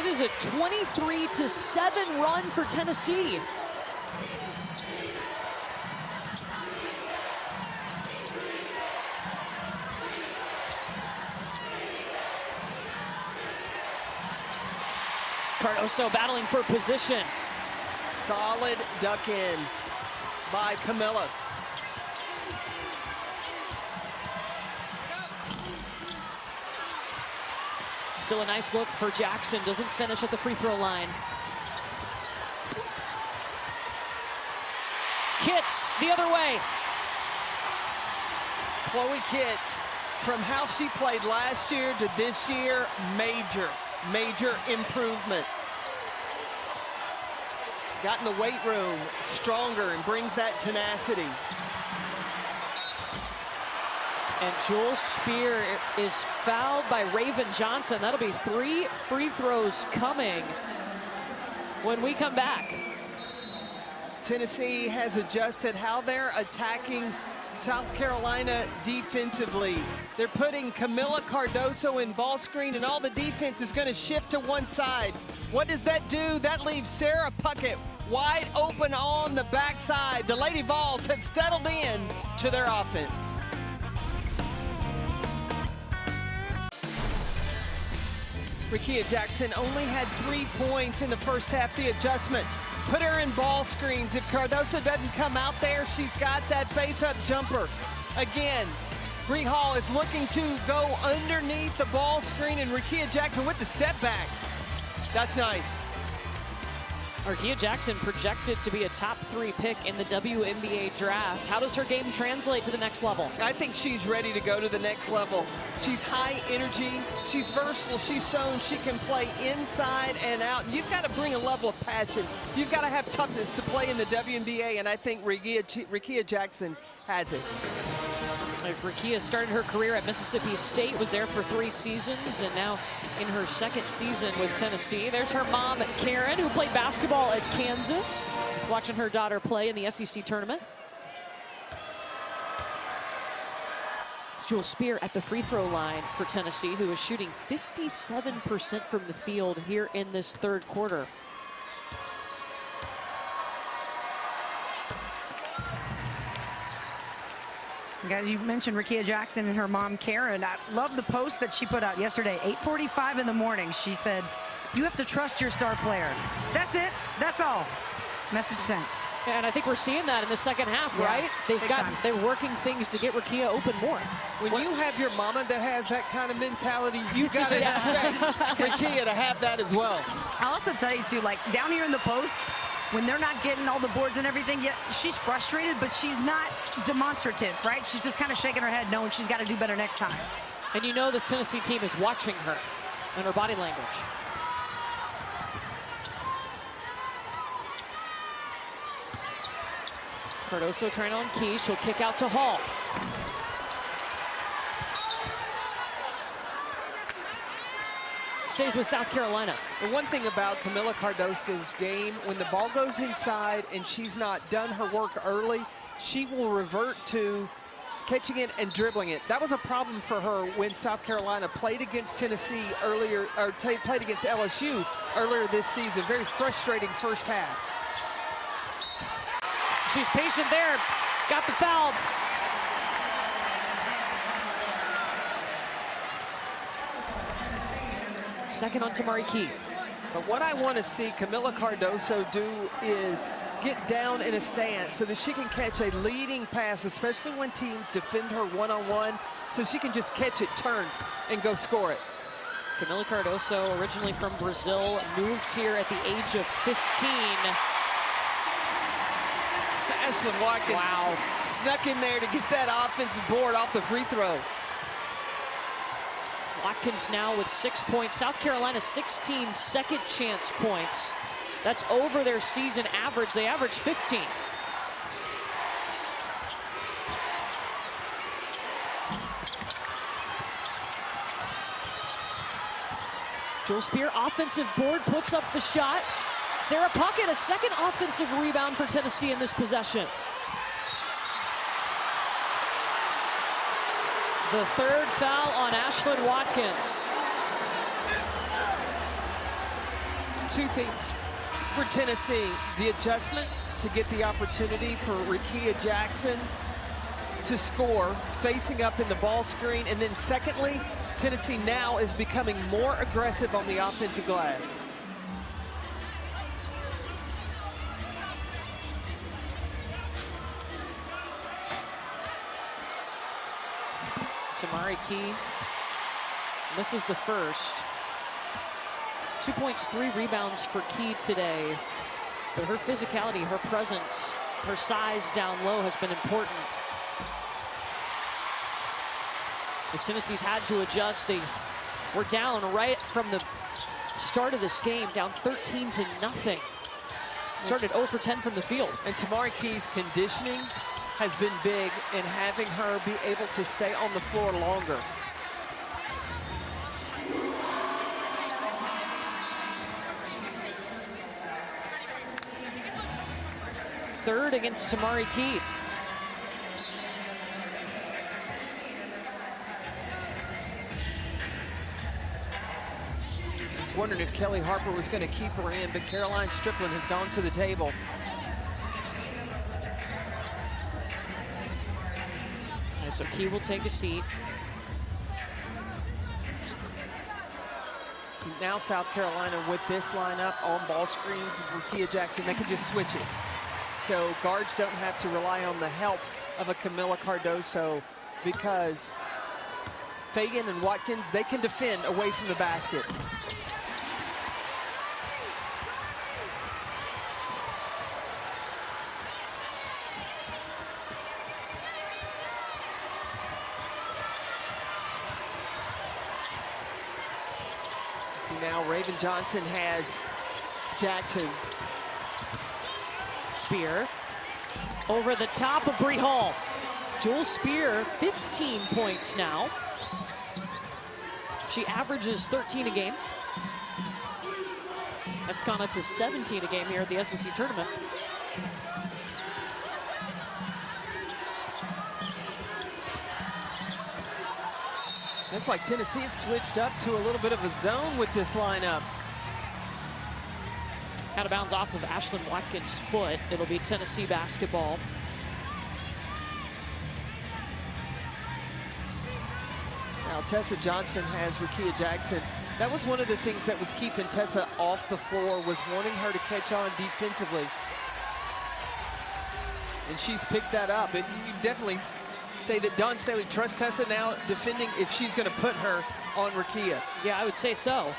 A: It is a 23-7 run for Tennessee. Cardoso battling for position.
B: Solid duck in by Camilla.
A: Still a nice look for Jackson. Doesn't finish at the free throw line. Kitts the other way.
B: Chloe Kitts, from how she played last year to this year, major improvement. Got in the weight room, stronger, and brings that tenacity.
A: And Jewel Spear is fouled by Raven Johnson. That'll be 3 free throws coming when we come back.
B: Tennessee has adjusted how they're attacking South Carolina defensively. They're putting Camilla Cardoso in ball screen, and all the defense is going to shift to one side. What does that do? That leaves Sarah Puckett wide open on the backside. The Lady Vols have settled in to their offense. Rickea Jackson only had 3 points in the first half. The adjustment put her in ball screens. If Cardoso doesn't come out there, she's got that face-up jumper. Again, Bree Hall is looking to go underneath the ball screen, and Rickea Jackson with the step back. That's nice.
A: Rickea Jackson projected to be a top 3 pick in the WNBA draft. How does her game translate to the next level?
B: I think she's ready to go to the next level. She's high energy, she's versatile, she's shown she can play inside and out. You've got to bring a level of passion. You've got to have toughness to play in the WNBA, and I think Rickea Jackson has it.
A: Rickea started her career at Mississippi State, was there for 3 seasons, and now in her 2nd season with Tennessee. There's her mom, Karen, who played basketball at Kansas, watching her daughter play in the SEC tournament. It's Jewel Spear at the free throw line for Tennessee, who is shooting 57% from the field here in this 3rd quarter.
C: Guys, you mentioned Rickea Jackson and her mom, Karen. I love the post that she put out yesterday, 8:45 in the morning. She said, you have to trust your star player. That's it. That's all. Message sent.
A: And I think we're seeing that in the 2nd half,
C: Yeah,
A: right? They're working things to get Rickea open more.
B: When you have your mama that has that kind of mentality, you got to expect Rickea to have that as well.
C: I'll also tell you, too, like down here in the post, when they're not getting all the boards and everything, yet she's frustrated, but she's not demonstrative, right? She's just kind of shaking her head knowing she's got to do better next time.
A: And you know this Tennessee team is watching her and her body language. Cardoso trying on key. She'll kick out to Hall. Stays with South Carolina.
B: The one thing about Camilla Cardoso's game, when the ball goes inside and she's not done her work early, she will revert to catching it and dribbling it. That was a problem for her when South Carolina played against Tennessee earlier, or played against LSU earlier this season. Very frustrating first half.
A: She's patient there. Got the foul. Second on Tamari Key.
B: But what I want to see Camilla Cardoso do is get down in a stance so that she can catch a leading pass, especially when teams defend her one-on-one, so she can just catch it, turn, and go score it.
A: Camilla Cardoso, originally from Brazil, moved here at the age of 15.
B: Ashlyn Watkins snuck in there to get that offensive board off the free throw.
A: Watkins now with 6 points. South Carolina 16 second chance points. That's over their season average. They average 15. Jewel Spear, offensive board, puts up the shot. Sarah Puckett, a second offensive rebound for Tennessee in this possession. The third foul on Ashlyn Watkins.
B: two things for Tennessee. The adjustment to get the opportunity for Rickea Jackson to score, facing up in the ball screen. And then secondly, Tennessee now is becoming more aggressive on the offensive glass.
A: Tamari Key misses the first. 2 points, 3 rebounds for Key today. But her physicality, her presence, her size down low has been important. As Tennessee's had to adjust, they were down right from the start of this game, down 13-0. Started 0 for 10 from the field.
B: And Tamari Key's conditioning has been big in having her be able to stay on the floor longer.
A: Third against Tamari Key.
B: I was wondering if Kelly Harper was going to keep her in, but Caroline Strickland has gone to the table.
A: And so Key will take a seat.
B: Now South Carolina with this lineup on ball screens with Rickea Jackson, they can just switch it. So guards don't have to rely on the help of a Camila Cardoso, because Fagan and Watkins, they can defend away from the basket. See now Raven Johnson has Jackson.
A: Spear over the top of Bree Hall. Jewel Spear, 15 points now. She averages 13 a game. That's gone up to 17 a game here at the SEC tournament.
B: Looks like Tennessee has switched up to a little bit of a zone with this lineup.
A: Out of bounds off of Ashlyn Watkins' foot. It'll be Tennessee basketball.
B: Now Tessa Johnson has Rickea Jackson. That was one of the things that was keeping Tessa off the floor, was wanting her to catch on defensively. And she's picked that up. And you definitely say that Dawn Staley trusts Tessa now defending if she's going to put her on Rickea.
A: Yeah, I would say so.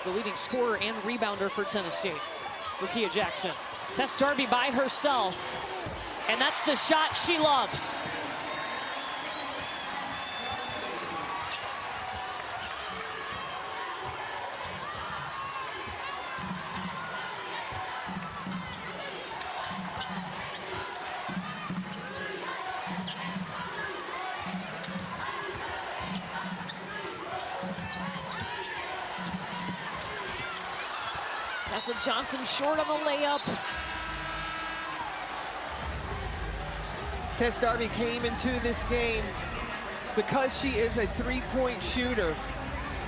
A: The leading scorer and rebounder for Tennessee, Rickea Jackson. Tess Darby by herself, and that's the shot she loves. Tessa Johnson short on the layup.
B: Tess Darby came into this game because she is a three-point shooter.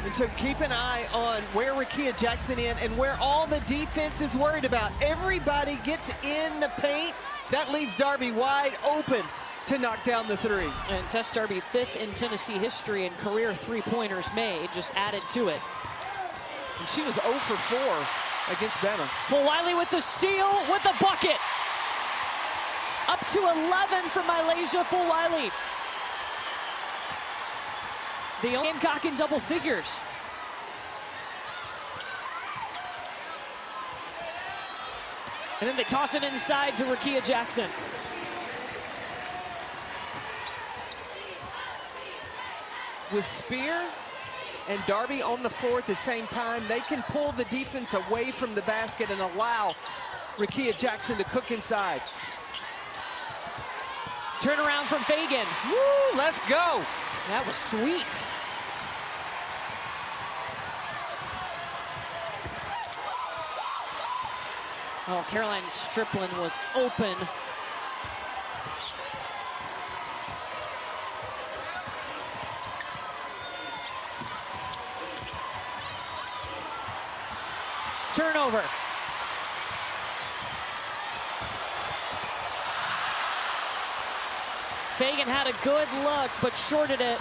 B: And so keep an eye on where Rickea Jackson in and where all the defense is worried about. Everybody gets in the paint. That leaves Darby wide open to knock down the three.
A: And Tess Darby, 5th in Tennessee history in career three-pointers made, just added to it.
B: And she was 0 for 4 against Bama.
A: Fulwiley with the steal, with the bucket. Up to 11 for Mylasia Fulwiley. The Gamecock in double figures. And then they toss it inside to Rickea Jackson.
B: With Spear and Darby on the floor at the same time, they can pull the defense away from the basket and allow Rickea Jackson to cook inside.
A: Turnaround from Fagan.
B: Woo, let's go.
A: That was sweet. Oh, Caroline Strickland was open. Turnover. Fagan had a good look, but shorted it.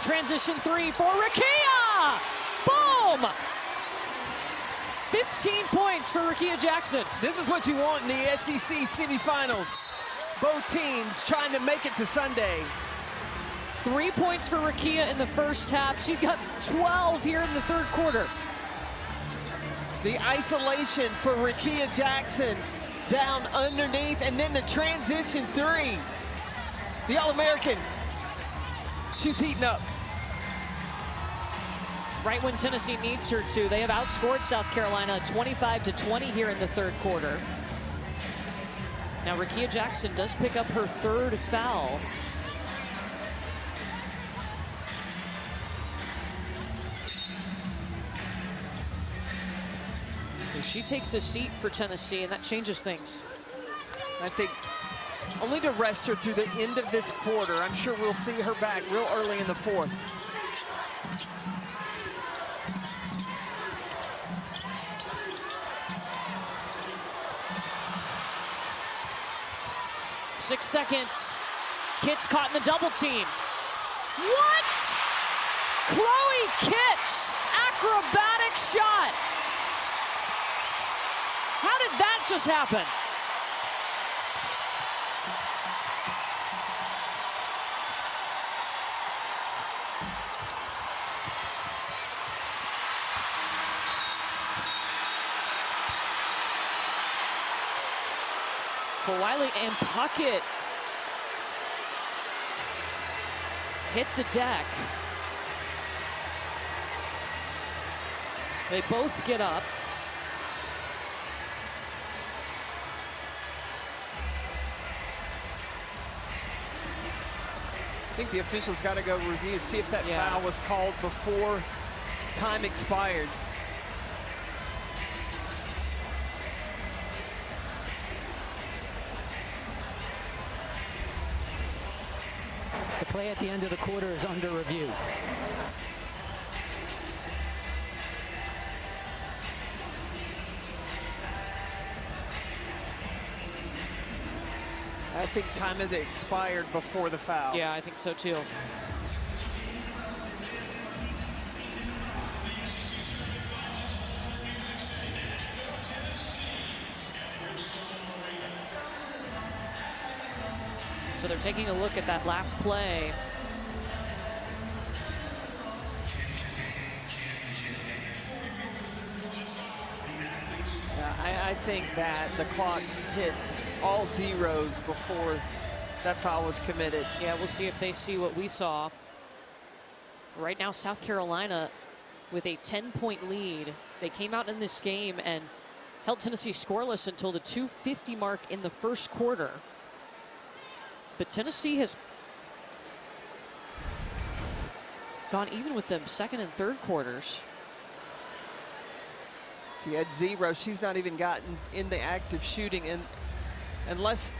A: Transition three for Rickea! Boom! 15 points for Rickea Jackson.
B: This is what you want in the SEC semifinals. Both teams trying to make it to Sunday.
A: 3 points for Rickea in the first half. She's got 12 here in the third quarter.
B: The isolation for Rickea Jackson down underneath, and then the transition three. The All-American, she's heating up.
A: Right when Tennessee needs her to. They have outscored South Carolina 25-20 here in the third quarter. Now Rickea Jackson does pick up her third foul. So she takes a seat for Tennessee, and that changes things.
B: I think only to rest her through the end of this quarter. I'm sure we'll see her back real early in the fourth.
A: Six seconds. Kitts caught in the double team. What? Chloe Kitts, acrobatic shot. How did that just happen? Fulwiley and Puckett hit the deck. They both get up.
B: I think the officials got to go review, see if that foul was called before time expired.
G: The play at the end of the quarter is under review.
B: I think time had expired before the foul.
A: Yeah, I think so too. So they're taking a look at that last play.
B: I think that the clocks hit all zeros before that foul was committed.
A: Yeah, we'll see if they see what we saw. Right now, South Carolina with a 10-point lead. They came out in this game and held Tennessee scoreless until the 2:50 mark in the first quarter. But Tennessee has gone even with them second and third quarters.
B: See, at zero, she's not even gotten in the act of shooting, and unless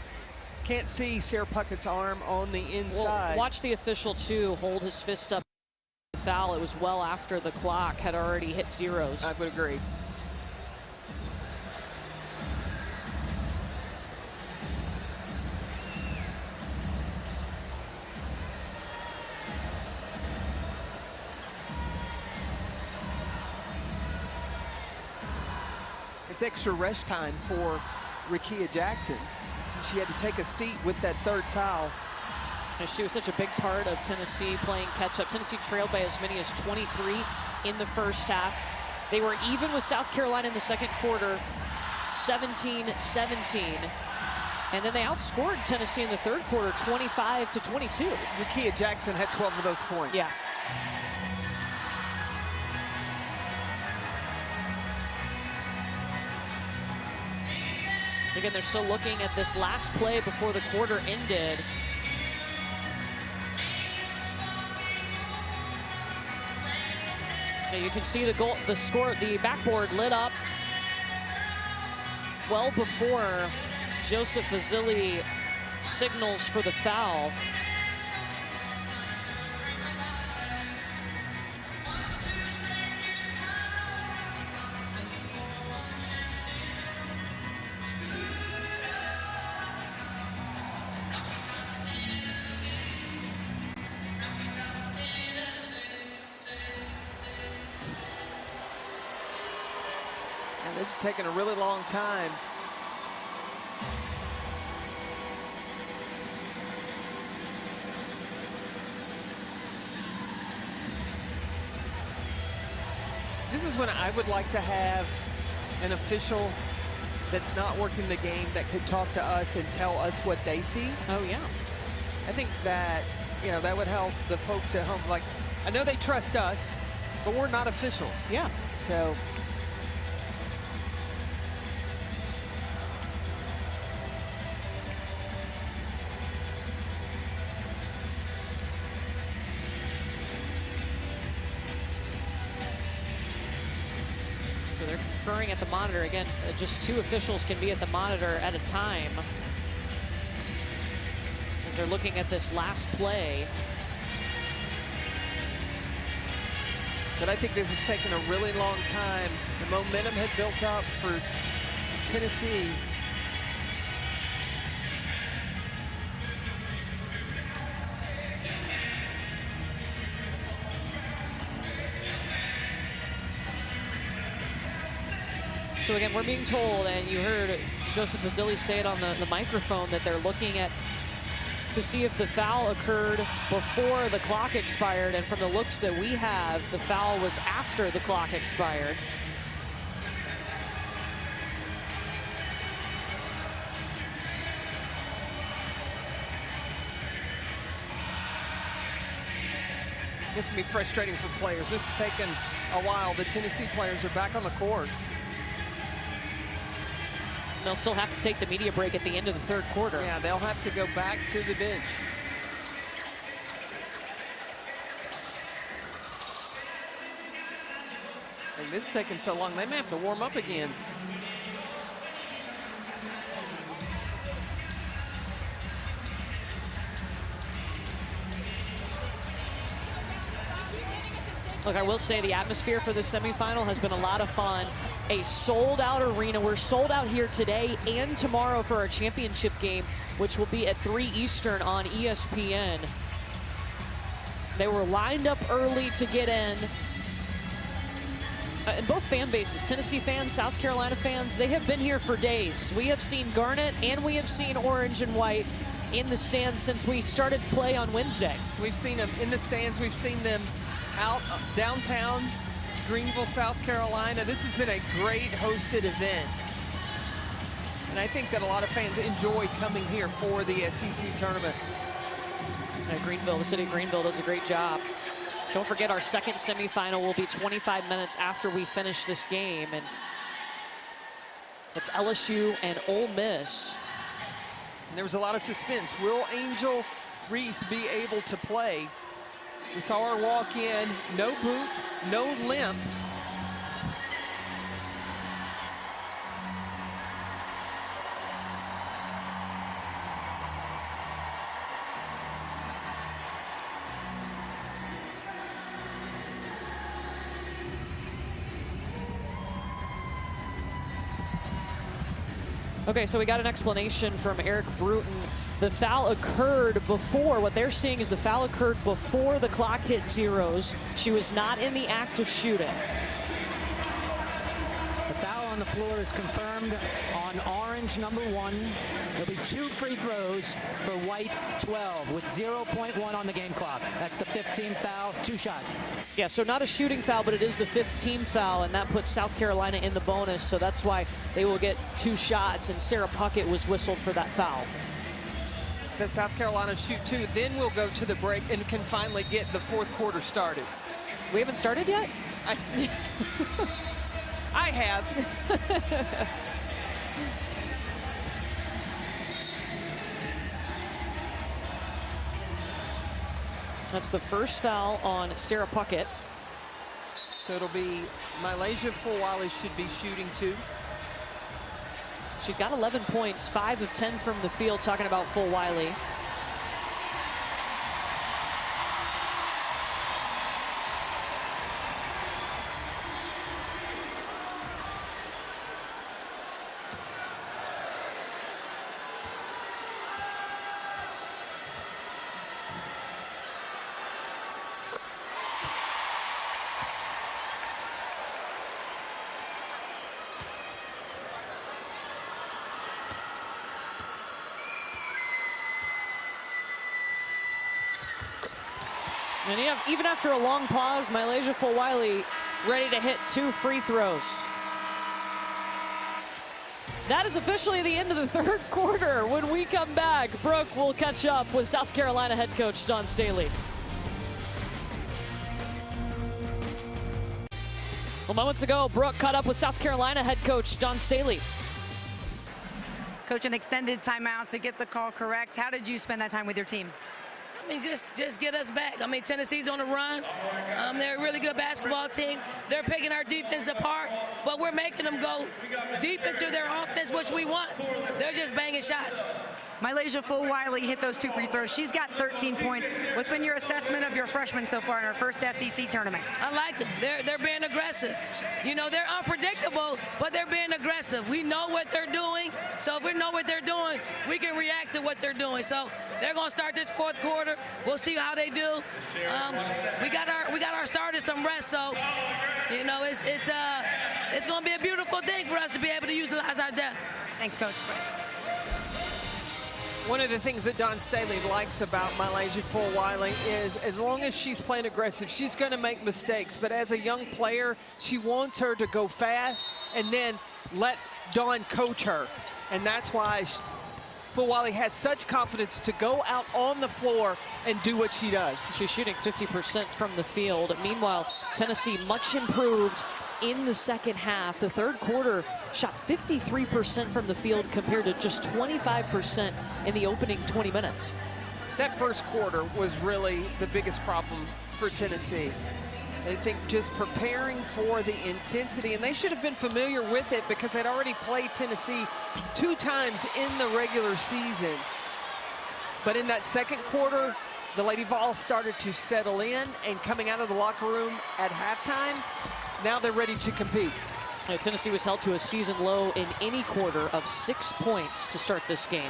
B: can't see Sarah Puckett's arm on the inside.
A: Well, watch the official too hold his fist up. Foul. It was well after the clock had already hit zeros.
B: I would agree. It's extra rest time for Rickea Jackson. She had to take a seat with that third foul.
A: And she was such a big part of Tennessee playing catch-up. Tennessee trailed by as many as 23 in the first half. They were even with South Carolina in the second quarter, 17-17. And then they outscored Tennessee in the third quarter, 25-22.
B: Rickea Jackson had 12 of those points.
A: Yeah. Again, they're still looking at this last play before the quarter ended. Now you can see the goal, the score, the backboard lit up well before Joseph Vasili signals for the foul.
B: And this is taking a really long time. This is when I would like to have an official that's not working the game that could talk to us and tell us what they see.
A: Oh, yeah.
B: I think that, you know, that would help the folks at home. Like, I know they trust us, but we're not officials.
A: Yeah.
B: So.
A: So they're conferring at the monitor. Again, just 2 officials can be at the monitor at a time. As they're looking at this last play.
B: But I think this has taken a really long time. The momentum had built up for Tennessee.
A: So again, we're being told, and you heard Joseph Vasili say it on the microphone, that they're looking at to see if the foul occurred before the clock expired, and from the looks that we have, the foul was after the clock expired.
B: This can be frustrating for players. This has taken a while. The Tennessee players are back on the court.
A: They'll still have to take the media break at the end of the 3rd quarter.
B: Yeah, they'll have to go back to the bench. And this is taking so long, they may have to warm up again.
A: Look, I will say the atmosphere for the semifinal has been a lot of fun. A sold-out arena. We're sold out here today and tomorrow for our championship game, which will be at 3 Eastern on ESPN. They were lined up early to get in. And both fan bases, Tennessee fans, South Carolina fans, they have been here for days. We have seen Garnet and we have seen Orange and White in the stands since we started play on Wednesday.
B: We've seen them in the stands. We've seen them out downtown Greenville, South Carolina. This has been a great hosted event. And I think that a lot of fans enjoy coming here for the SEC tournament.
A: Greenville, the city of Greenville does a great job. Don't forget, our second semifinal will be 25 minutes after we finish this game. And it's LSU and Ole Miss.
B: And there was a lot of suspense. Will Angel Reese be able to play? We saw her walk in, no boot, no limp.
A: Okay, so we got an explanation from Eric Bruton. The foul occurred before, what they're seeing is the foul occurred before the clock hit zeros. She was not in the act of shooting.
G: The foul on the floor is confirmed on Orange, number 1. There'll be 2 free throws for White, 12, with 0.1 on the game clock. That's the 15th foul, 2 shots.
A: Yeah, so not a shooting foul, but it is the 15th foul, and that puts South Carolina in the bonus, so that's why they will get 2 shots, and Sarah Puckett was whistled for that foul.
B: Said South Carolina shoot 2, then we'll go to the break and can finally get the 4th quarter started.
A: We haven't started yet?
B: I have.
A: That's the first foul on Sarah Puckett.
B: So it'll be Malaysia Fulwiley should be shooting 2.
A: She's got 11 points, 5 of 10 from the field, talking about Fulwiley. And even after a long pause, Mylasia Fulwiley ready to hit 2 free throws. That is officially the end of the third quarter. When we come back, Brooke will catch up with South Carolina head coach Dawn Staley. Well, moments ago, Brooke caught up with South Carolina head coach Dawn Staley.
C: Coach, an extended timeout to get the call correct. How did you spend that time with your team?
H: I mean, just get us back. I mean, Tennessee's on the run. They're a really good basketball team. They're picking our defense apart, but we're making them go deep into their offense, which we want. They're just banging shots.
C: Mylasia Fulwiley hit those 2 free throws. She's got 13 points. What's been your assessment of your freshman so far in her first SEC tournament?
H: I like them. They're being aggressive. You know, they're unpredictable, but they're being aggressive. We know what they're doing, so if we know what they're doing, we can react to what they're doing. So they're going to start this fourth quarter. We'll see how they do. We got our starters some rest, so you know it's going to be a beautiful thing for us to be able to utilize our depth.
C: Thanks, Coach.
B: One of the things that Dawn Staley likes about Mylasia Fulwiley is as long as she's playing aggressive, she's going to make mistakes. But as a young player, she wants her to go fast and then let Dawn coach her. And that's why Fulwiley has such confidence to go out on the floor and do what she does.
A: She's shooting 50% from the field. Meanwhile, Tennessee much improved in the second half. The third quarter shot 53% from the field compared to just 25% in the opening 20 minutes.
B: That first quarter was really the biggest problem for Tennessee. I think just preparing for the intensity, and they should have been familiar with it because they'd already played Tennessee 2 times in the regular season. But in that second quarter, the Lady Vols started to settle in, and coming out of the locker room at halftime, now they're ready to compete.
A: Tennessee was held to a season low in any quarter of 6 points to start this game.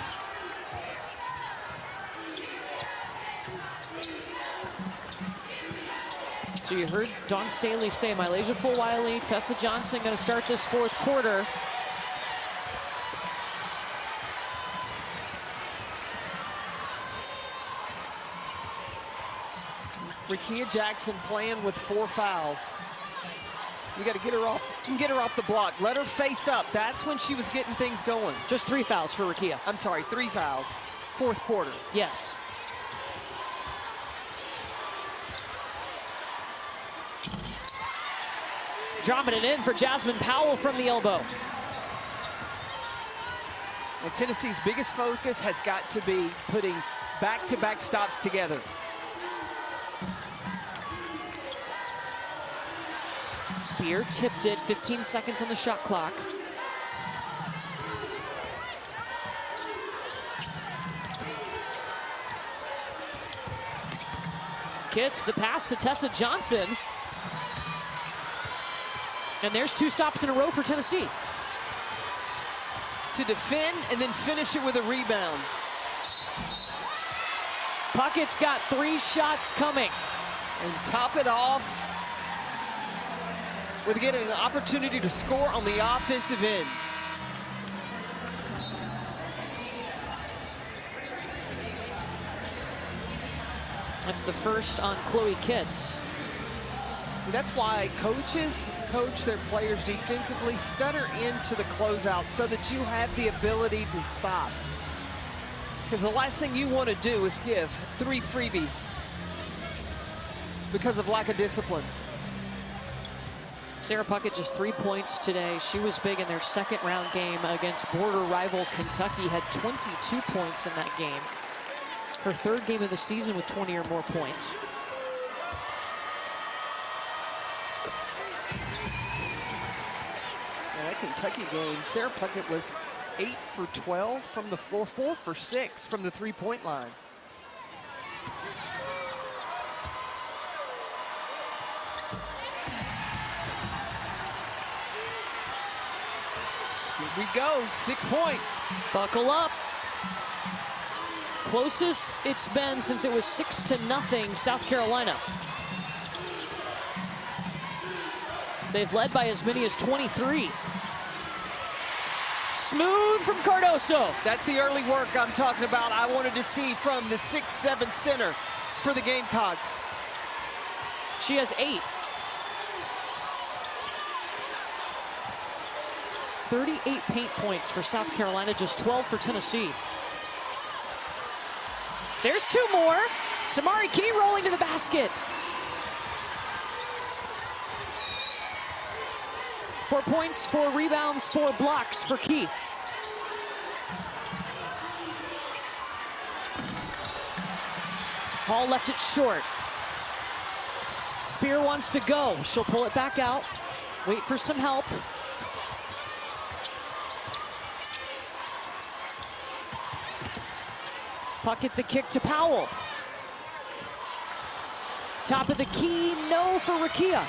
A: So you heard Dawn Staley say Mylasia Fulwiley, Tessa Johnson going to start this fourth quarter.
B: Rickea Jackson playing with 4 fouls. You got to get her off the block. Let her face up. That's when she was getting things going.
A: Just 3 fouls for Rickea.
B: I'm sorry, 3 fouls. Fourth quarter.
A: Yes. Dropping it in for Jasmine Powell from the elbow.
B: And Tennessee's biggest focus has got to be putting back-to-back stops together.
A: Spear tipped it, 15 seconds on the shot clock. Gets the pass to Tessa Johnson. And there's 2 stops in a row for Tennessee.
B: To defend and then finish it with a rebound.
A: Puckett's got 3 shots coming.
B: And top it off with getting an opportunity to score on the offensive end.
A: That's the first on Chloe Kitts.
B: See, that's why coaches coach their players defensively, stutter into the closeout so that you have the ability to stop. Because the last thing you want to do is give 3 freebies because of lack of discipline.
A: Sarah Puckett just 3 points today. She was big in their second round game against border rival Kentucky, had 22 points in that game. Her 3rd game of the season with 20 or more points.
B: Yeah, that Kentucky game, Sarah Puckett was 8 for 12 from the floor, 4 for 6 from the 3-point line. Here we go, 6 points.
A: Buckle up. Closest it's been since it was 6-0 South Carolina. They've led by as many as 23. Smooth from Cardoso.
B: That's the early work I'm talking about. I wanted to see from the 6'7" center for the Gamecocks.
A: She has 8. 38 paint points for South Carolina, just 12 for Tennessee. There's 2 more. Tamari Key rolling to the basket. 4 points, 4 rebounds, 4 blocks for Key. Hall left it short. Spear wants to go. She'll pull it back out. Wait for some help. Puckett the kick to Powell. Top of the key, no for Rickea.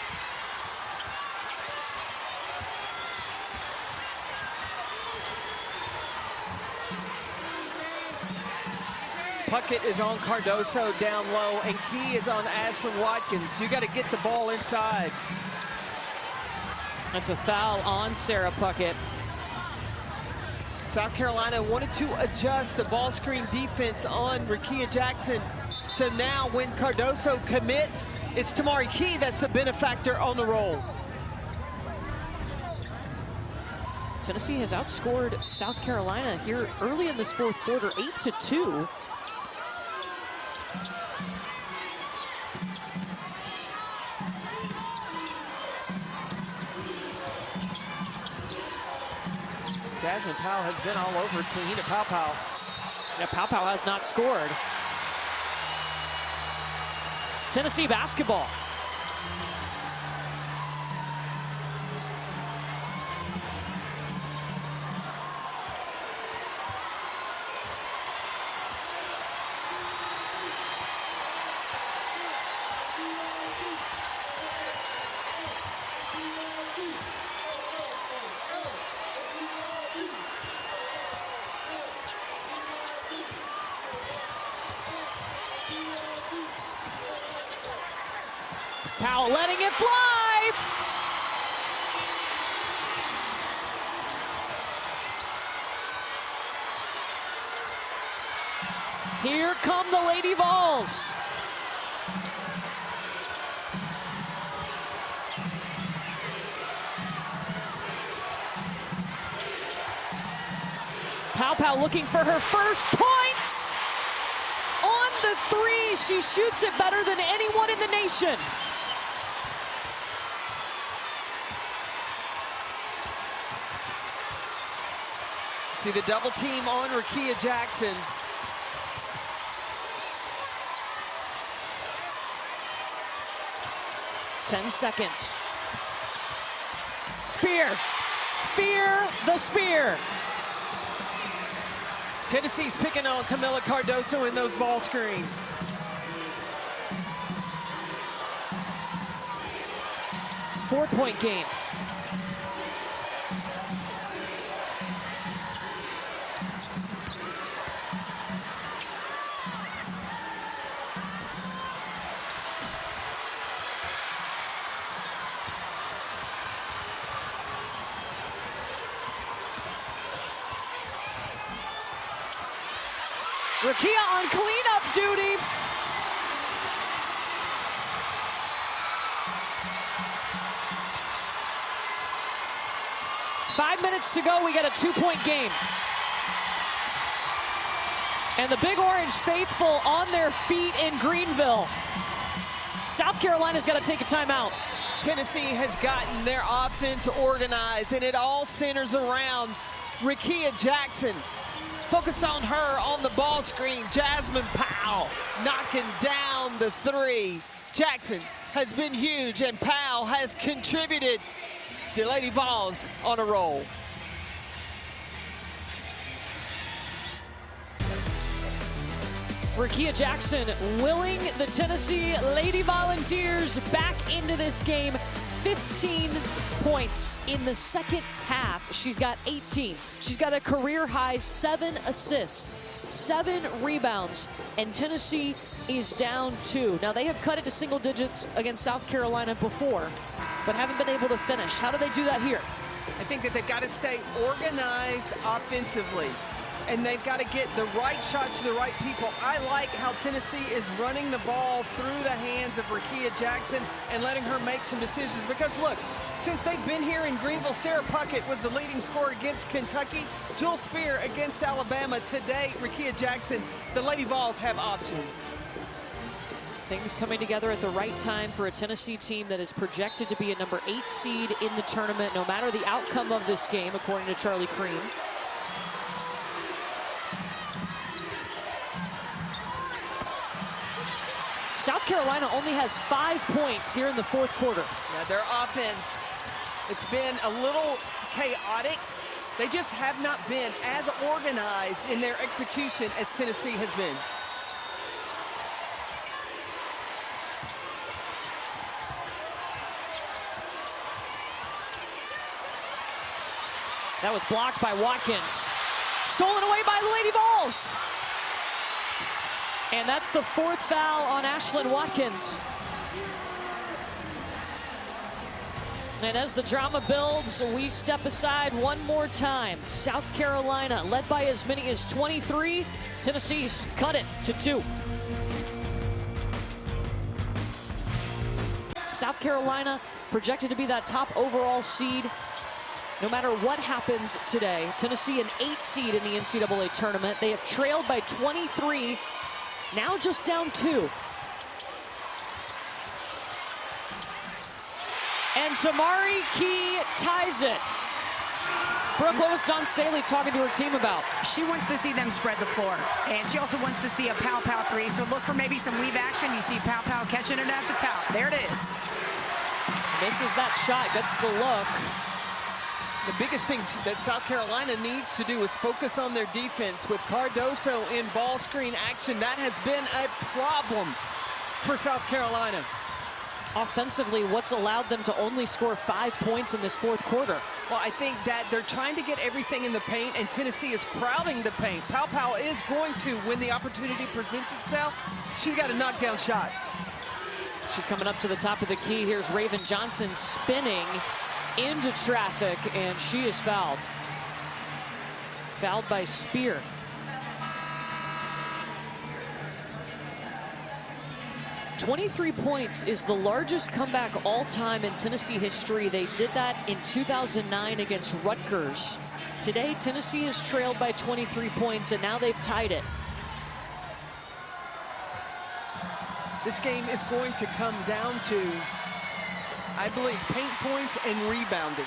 B: Puckett is on Cardoso down low, and Key is on Ashlyn Watkins. You got to get the ball inside.
A: That's a foul on Sarah Puckett.
B: South Carolina wanted to adjust the ball screen defense on Rickea Jackson. So now when Cardoso commits, it's Tamari Key that's the benefactor on the roll.
A: Tennessee has outscored South Carolina here early in this 4th quarter, 8-2.
B: Jasmine Powell has been all over Te-Hina Powell.
A: Yeah, Powell has not scored. Tennessee basketball. Powell letting it fly. Here come the Lady Vols. Powell looking for her first points. On the 3, she shoots it better than anyone in the nation.
B: See the double team on Rickea Jackson.
A: Ten seconds. Spear. Fear the spear.
B: Tennessee's picking on Camila Cardoso in those ball screens.
A: Four-point game. Rickea on cleanup duty. Five minutes to go, we got a 2-point game. And the Big Orange faithful on their feet in Greenville. South Carolina's got to take a timeout.
B: Tennessee has gotten their offense organized, and it all centers around Rickea Jackson. Focused on her on the ball screen. Jasmine Powell knocking down the 3. Jackson has been huge, and Powell has contributed. The Lady Vols on a roll.
A: Rickea Jackson willing the Tennessee Lady Volunteers back into this game. 15 points in the second half. She's got 18. She's got a career high 7 assists, 7 rebounds, and Tennessee is down 2. Now they have cut it to single digits against South Carolina before, but haven't been able to finish. How do they do that here?
B: I think that they've got to stay organized offensively. and they've got to get the right shots to the right people. I like how Tennessee is running the ball through the hands of Rickea Jackson and letting her make some decisions. Because look, since they've been here in Greenville, Sarah Puckett was the leading scorer against Kentucky, Jewel Spear against Alabama. Today, Rickea Jackson, the Lady Vols have options.
A: Things coming together at the right time for a Tennessee team that is projected to be a number 8 seed in the tournament, no matter the outcome of this game, according to Charlie Cream. South Carolina only has 5 points here in the fourth quarter.
B: Yeah, their offense, it's been a little chaotic. They just have not been as organized in their execution as Tennessee has been.
A: That was blocked by Watkins. Stolen away by the Lady Vols. And that's the 4th foul on Ashlyn Watkins. And as the drama builds, we step aside one more time. South Carolina led by as many as 23. Tennessee's cut it to 2. South Carolina projected to be that top overall seed. No matter what happens today, Tennessee an 8 seed in the NCAA tournament. They have trailed by 23, now just down 2. And Tamari Key ties it. Brooke, what was Dawn Staley talking to her team about?
C: She wants to see them spread the floor, and she also wants to see a pow-pow 3, so look for maybe some weave action. You see pow-pow catching it at the top. There it is.
A: Misses that shot, gets the look.
B: The biggest thing that South Carolina needs to do is focus on their defense. With Cardoso in ball screen action, that has been a problem for South Carolina.
A: Offensively, what's allowed them to only score 5 points in this fourth quarter?
B: Well, I think that they're trying to get everything in the paint, and Tennessee is crowding the paint. Pow Pow is going to, when the opportunity presents itself, she's got to knock down shots.
A: She's coming up to the top of the key. Here's Raven Johnson spinning into traffic, and she is fouled. Fouled by Spear. $23 points is the largest comeback all-time in Tennessee history. They did that in 2009 against Rutgers. Today, Tennessee is trailed by 23 points, and now they've tied it.
B: This game is going to come down to, I believe, paint points and rebounding.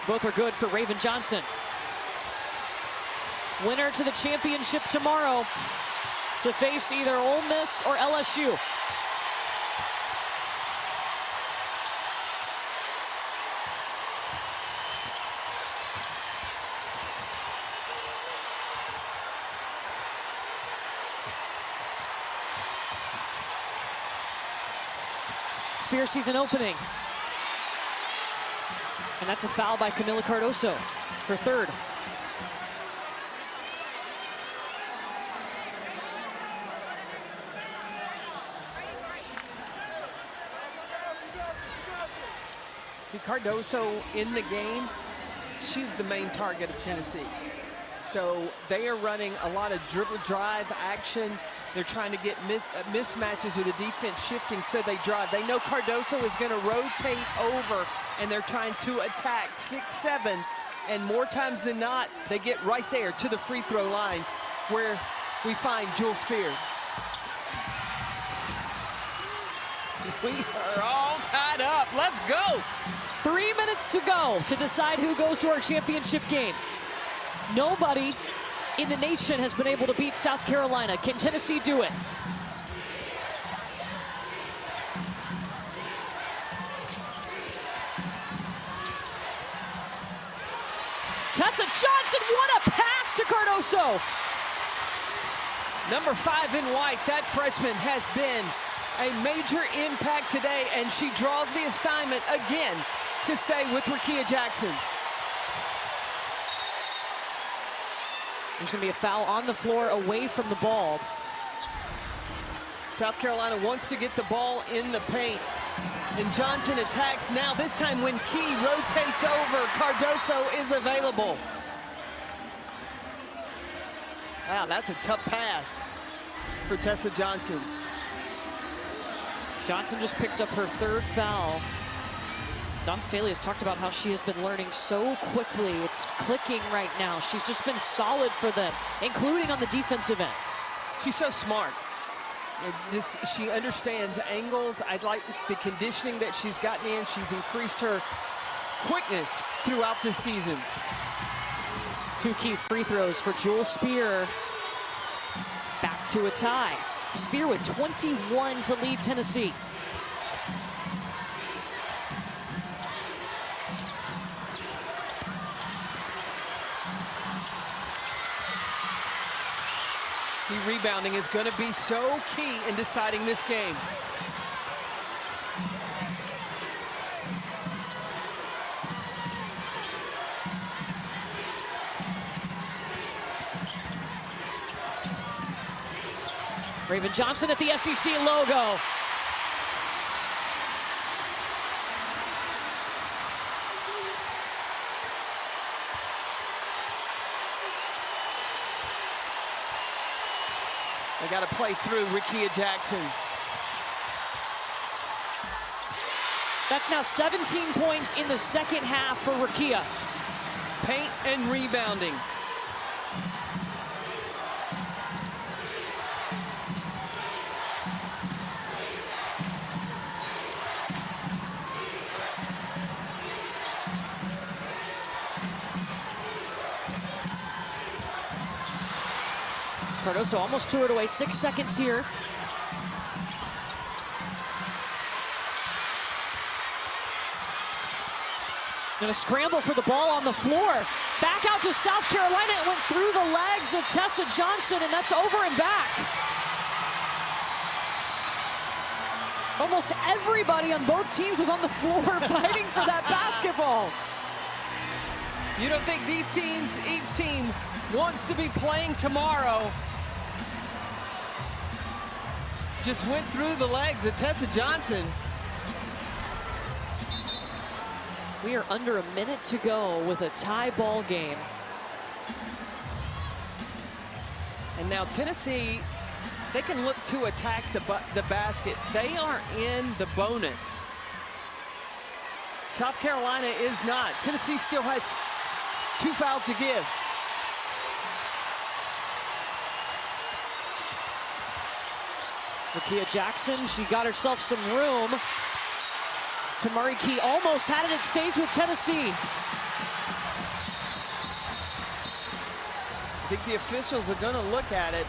A: Both are good for Raven Johnson. Winner to the championship tomorrow to face either Ole Miss or LSU. Spear sees an opening. And that's a foul by Camila Cardoso, her 3rd.
B: See, Cardoso in the game, she's the main target of Tennessee. So they are running a lot of dribble drive action. They're trying to get mismatches with the defense shifting, so they drive. They know Cardoso is going to rotate over, and they're trying to attack 6-7. And more times than not, they get right there to the free throw line where we find Jewel Spear. We are all tied up. Let's go.
A: 3 minutes to go to decide who goes to our championship game. Nobody in the nation has been able to beat South Carolina. Can Tennessee do it? Tessa Johnson, what a pass to Cardoso.
B: Number 5 in white, that freshman has been a major impact today, and she draws the assignment again to stay with Rickea Jackson.
A: There's going to be a foul on the floor away from the ball.
B: South Carolina wants to get the ball in the paint. And Johnson attacks now. This time when Key rotates over, Cardoso is available. Wow, that's a tough pass for Tessa Johnson.
A: Johnson just picked up her 3rd foul. Dawn Staley has talked about how she has been learning so quickly. It's clicking right now. She's just been solid for them, including on the defensive end.
B: She's so smart. She understands angles. I like the conditioning that she's gotten in. She's increased her quickness throughout the season.
A: 2 key free throws for Jewel Spear. Back to a tie. Spear with 21 to lead Tennessee.
B: See, rebounding is going to be so key in deciding this game.
A: Raven Johnson at the SEC logo.
B: They got to play through Rickea Jackson.
A: That's now 17 points in the 2nd half for Rickea.
B: Paint and rebounding.
A: Cardoso almost threw it away. 6 seconds here. Gonna scramble for the ball on the floor. Back out to South Carolina. It went through the legs of Tessa Johnson, and that's over and back. Almost everybody on both teams was on the floor fighting for that basketball.
B: You don't think these teams, each team wants to be playing tomorrow. Just went through the legs of Tessa Johnson.
A: We are under a minute to go with a tie ball game.
B: And now Tennessee, they can look to attack the basket. They are in the bonus. South Carolina is not. Tennessee still has 2 fouls to give.
A: Rickea Jackson, she got herself some room. Tamari Key almost had it. It stays with Tennessee.
B: I think the officials are going to look at it.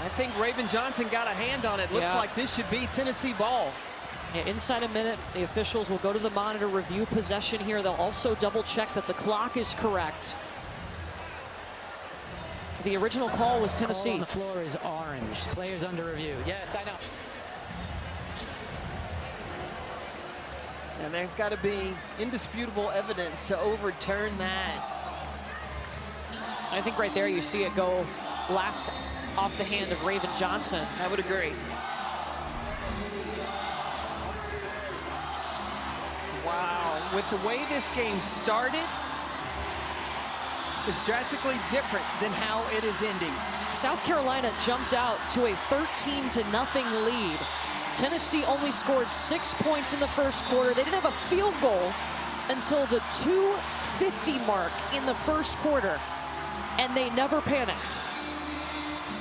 B: I think Raven Johnson got a hand on it. Looks like this should be Tennessee ball.
A: Yeah, inside a minute, the officials will go to the monitor, review possession here. They'll also double check that the clock is correct. The original call was Tennessee.
G: Call on the floor is orange. Players under review. Yes, I know.
B: And there's got to be indisputable evidence to overturn that.
A: I think right there you see it go last off the hand of Raven Johnson.
B: I would agree. Wow, with the way this game started, it's drastically different than how it is ending.
A: South Carolina jumped out to a 13-0 lead. Tennessee only scored 6 points in the first quarter. They didn't have a field goal until the 2:50 mark in the first quarter, and they never panicked.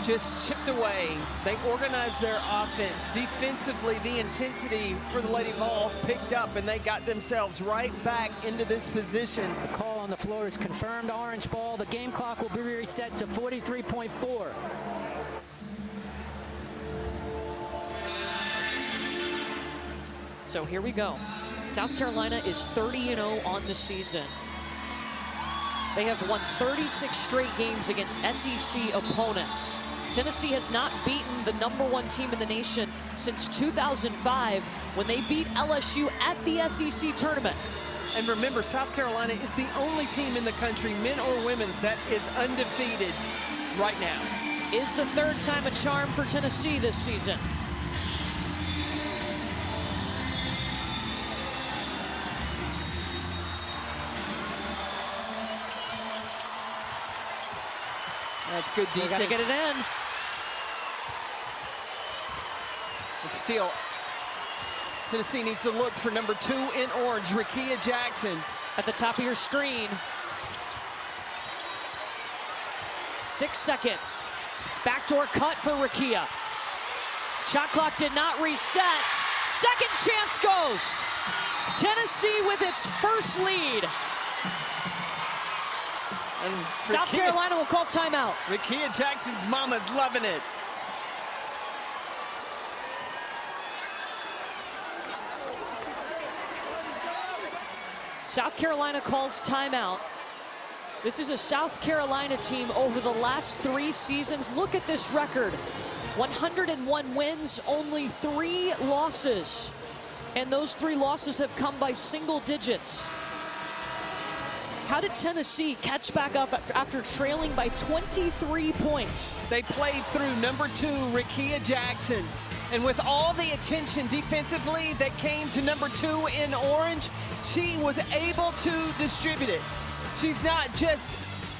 B: Just chipped away. They organized their offense. Defensively, the intensity for the Lady Vols picked up, and they got themselves right back into this position.
G: The call on the floor is confirmed. Orange ball. The game clock will be reset to 43.4.
A: So here we go. South Carolina is 30-0 on the season. They have won 36 straight games against SEC opponents. Tennessee has not beaten the #1 team in the nation since 2005 when they beat LSU at the SEC tournament.
B: And remember, South Carolina is the only team in the country, men or women's, that is undefeated right now.
A: is the third time a charm for Tennessee this season.
B: That's good defense.
A: They gotta get it in.
B: But still, Tennessee needs to look for number 2 in orange, Rickea Jackson.
A: At the top of your screen. 6 seconds. Backdoor cut for Rickea. Shot clock did not reset. Second chance goes. Tennessee with its first lead.
B: And
A: South Carolina will call timeout.
B: Rickea Jackson's mama's loving it.
A: South Carolina calls timeout. This is a South Carolina team over the last 3 seasons. Look at this record. 101 wins, only 3 losses. And those 3 losses have come by single digits. How did Tennessee catch back up after trailing by 23 points?
B: They played through number 2, Rickea Jackson. And with all the attention defensively that came to number 2 in orange, she was able to distribute it. She's not just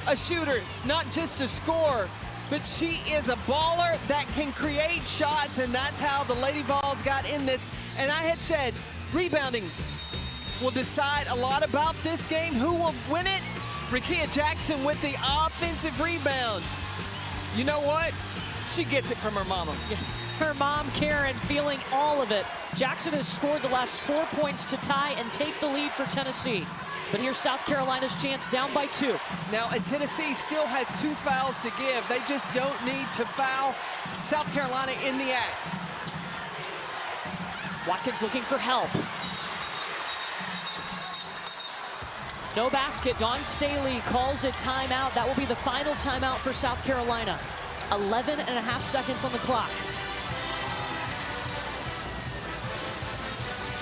B: a shooter, not just a scorer, but she is a baller that can create shots, and that's how the Lady Vols got in this. And I had said, rebounding will decide a lot about this game. Who will win it? Rickea Jackson with the offensive rebound. You know what? She gets it from her mama.
A: Her mom, Karen, feeling all of it. Jackson has scored the last 4 points to tie and take the lead for Tennessee. But here's South Carolina's chance, down by 2.
B: Now, and Tennessee still has 2 fouls to give. They just don't need to foul South Carolina in the act.
A: Watkins looking for help. No basket. Dawn Staley calls it timeout. That will be the final timeout for South Carolina. 11.5 seconds on the clock.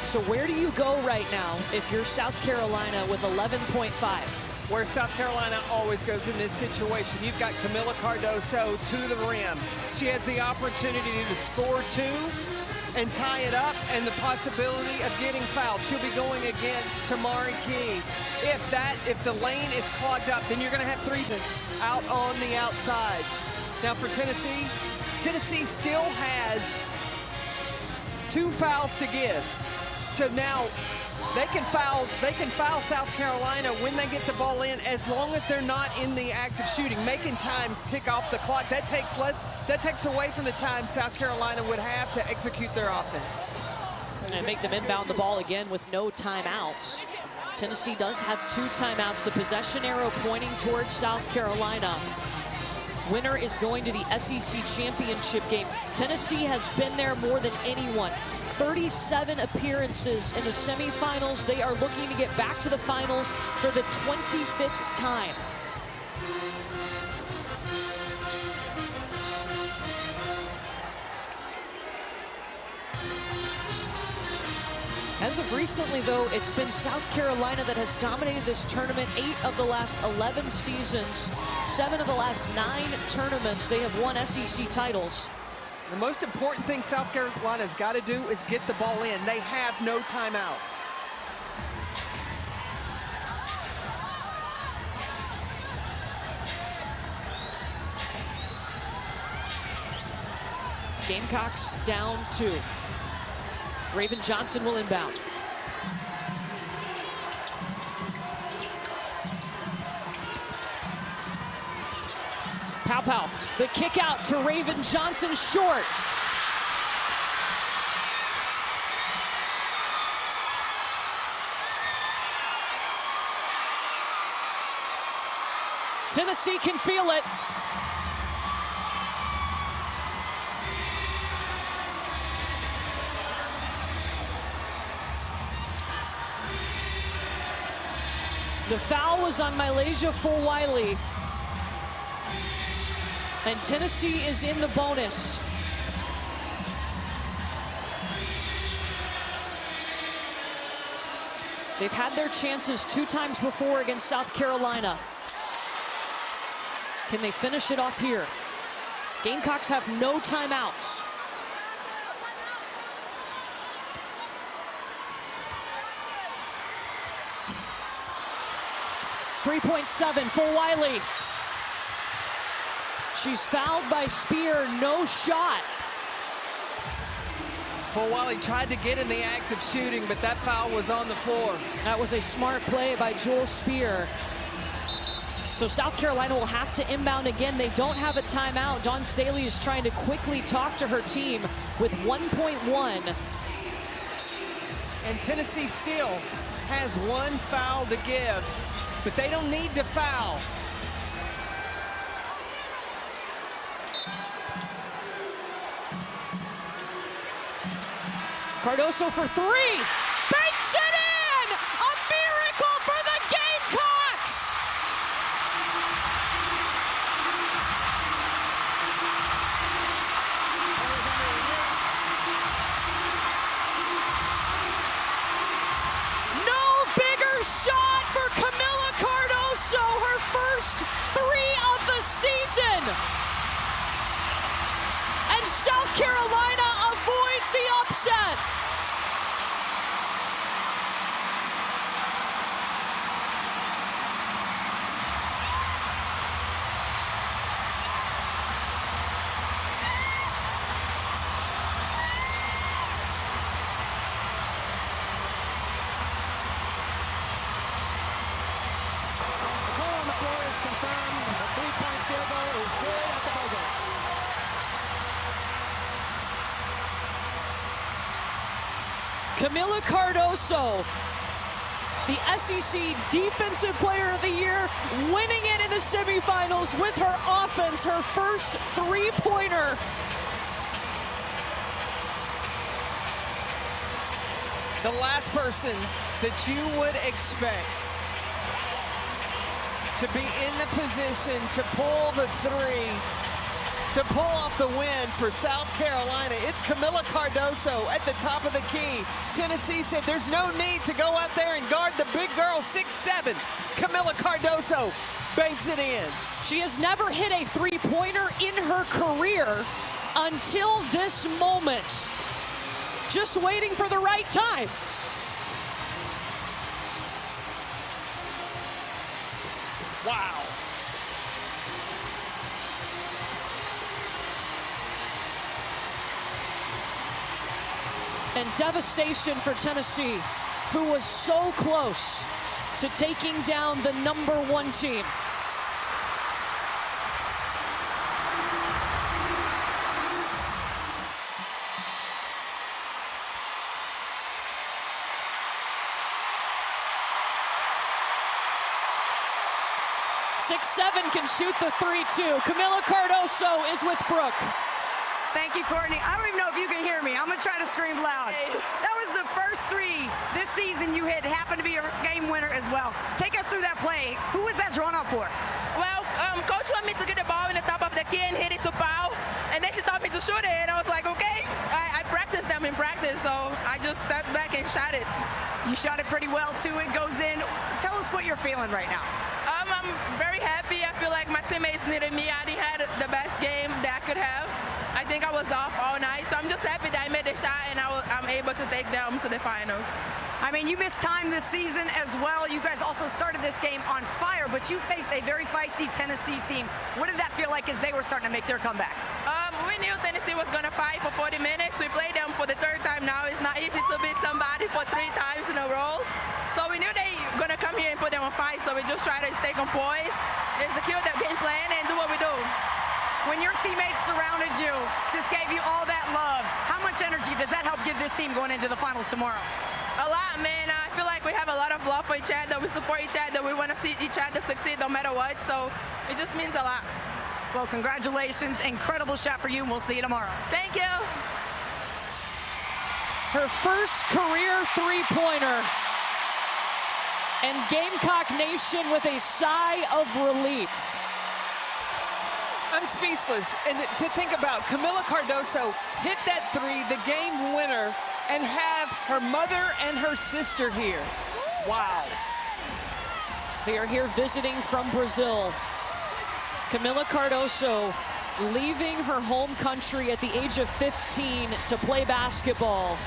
A: So where do you go right now if you're South Carolina with 11.5?
B: Where South Carolina always goes in this situation. You've got Camila Cardoso to the rim. She has the opportunity to score 2 and tie it up, and the possibility of getting fouled. She'll be going against Tamari King. If the lane is clogged up, then you're going to have 3 out on the outside. Now for Tennessee, Tennessee still has 2 fouls to give. So now they can foul South Carolina when they get the ball in, as long as they're not in the act of shooting, making time tick off the clock. That takes away from the time South Carolina would have to execute their offense.
A: And make them inbound the ball again with no timeouts. Tennessee does have 2 timeouts. The possession arrow pointing towards South Carolina. Winner is going to the SEC championship game. Tennessee has been there more than anyone. 37 appearances in the semifinals. They are looking to get back to the finals for the 25th time. As of recently, though, it's been South Carolina that has dominated this tournament. 8 of the last 11 seasons, 7 of the last 9 tournaments, they have won SEC titles.
B: The most important thing South Carolina's got to do is get the ball in. They have no timeouts.
A: Gamecocks down 2. Raven Johnson will inbound. Pow. The kick out to Raven Johnson, short. Tennessee can feel it. The foul was on Malaysia Fulwiley. And Tennessee is in the bonus. They've had their chances 2 times before against South Carolina. Can they finish it off here? Gamecocks have no timeouts. .7, Fulwiley. She's fouled by Spear, no shot.
B: Fulwiley tried to get in the act of shooting, but that foul was on the floor.
A: That was a smart play by Jewel Spear. So South Carolina will have to inbound again. They don't have a timeout. Dawn Staley is trying to quickly talk to her team with 1.1.
B: And Tennessee still has one foul to give, but they don't need to foul.
A: Cardoso for three, banks it in! A miracle for the Gamecocks! No bigger shot for Camila Cardoso, her first three of the season! And South Carolina avoids the upset. Camila Cardoso, the SEC Defensive Player of the Year, winning it in the semifinals with her offense, her first three-pointer.
B: The last person that you would expect to be in the position to pull the three, to pull off the win for South Carolina. It's Camila Cardoso at the top of the key. Tennessee said there's no need to go out there and guard the big girl, 6'7". Camila Cardoso banks it in.
A: She has never hit a three-pointer in her career until this moment. Just waiting for the right time.
B: Wow.
A: And devastation for Tennessee, who was so close to taking down the #1 team. .7 can shoot the three, too. Camila Cardoso is with Brooke.
C: Thank you, Courtney. I don't even know if you can hear me. I'm going to try to scream loud. That was the first three this season you hit. Happened to be a game winner as well. Take us through that play. Who was that drawn up for?
I: Well, Coach wanted me to get the ball in the top of the key and hit it to foul. And then she taught me to shoot it. And I was like, okay. I practiced them in practice, so I just stepped back and shot it.
C: You shot it pretty well, too. It goes in. Tell us what you're feeling right now.
I: I'm very happy. I feel like my teammates needed me. I didn't have the best game that I could have. I think I was off all night, so I'm just happy that I made the shot and I'm able to take them to the finals.
C: I mean, you missed time this season as well. You guys also started this game on fire, but you faced a very feisty Tennessee team. What did that feel like as they were starting to make their comeback?
I: We knew Tennessee was going to fight for 40 minutes. We played them for the third time now. It's not easy to beat somebody for 3 times in a row. So we knew they were going to come here and put them on fight, so we just try to stay composed, execute that game plan, and do what we do.
C: When your teammates surrounded you, just gave you all that love, how much energy does that help give this team going into the finals tomorrow?
I: A lot, man. I feel like we have a lot of love for each other. We support each other. We want to see each other succeed no matter what. So it just means a lot.
C: Well, congratulations. Incredible shot for you, and we'll see you tomorrow.
I: Thank you.
A: Her first career three-pointer. And Gamecock Nation with a sigh of relief.
B: I'm speechless. And to think about, Camila Cardoso hit that three, the game winner, and have her mother and her sister here. Wow.
A: They are here visiting from Brazil. Camila Cardoso leaving her home country at the age of 15 to play basketball.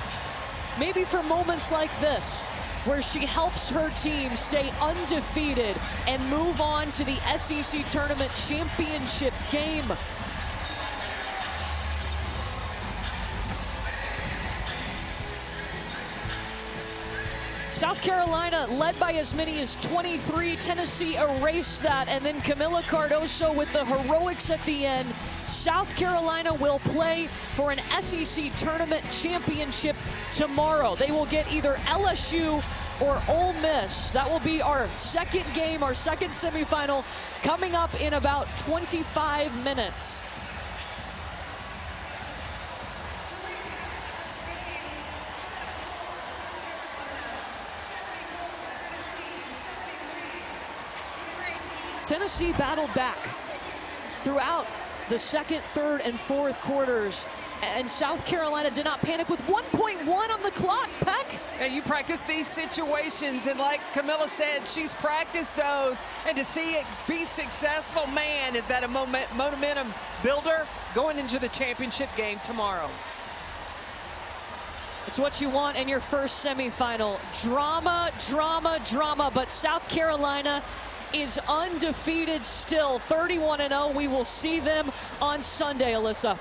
A: Maybe for moments like this, where she helps her team stay undefeated and move on to the SEC Tournament Championship game. South Carolina led by as many as 23. Tennessee erased that, and then Camila Cardoso with the heroics at the end. South Carolina will play for an SEC Tournament Championship tomorrow. They will get either LSU or Ole Miss. That will be our second game, our second semifinal, coming up in about 25 minutes. Tennessee battled back throughout the second, third, and fourth quarters, and South Carolina did not panic with 1.1 on the clock. Peck?
B: And you practice these situations, and like Camila said, she's practiced those, and to see it be successful, man, is that a momentum builder going into the championship game tomorrow.
A: It's what you want in your first semifinal. Drama, drama, drama, but South Carolina is undefeated still, 31-0. We will see them on Sunday, Alyssa.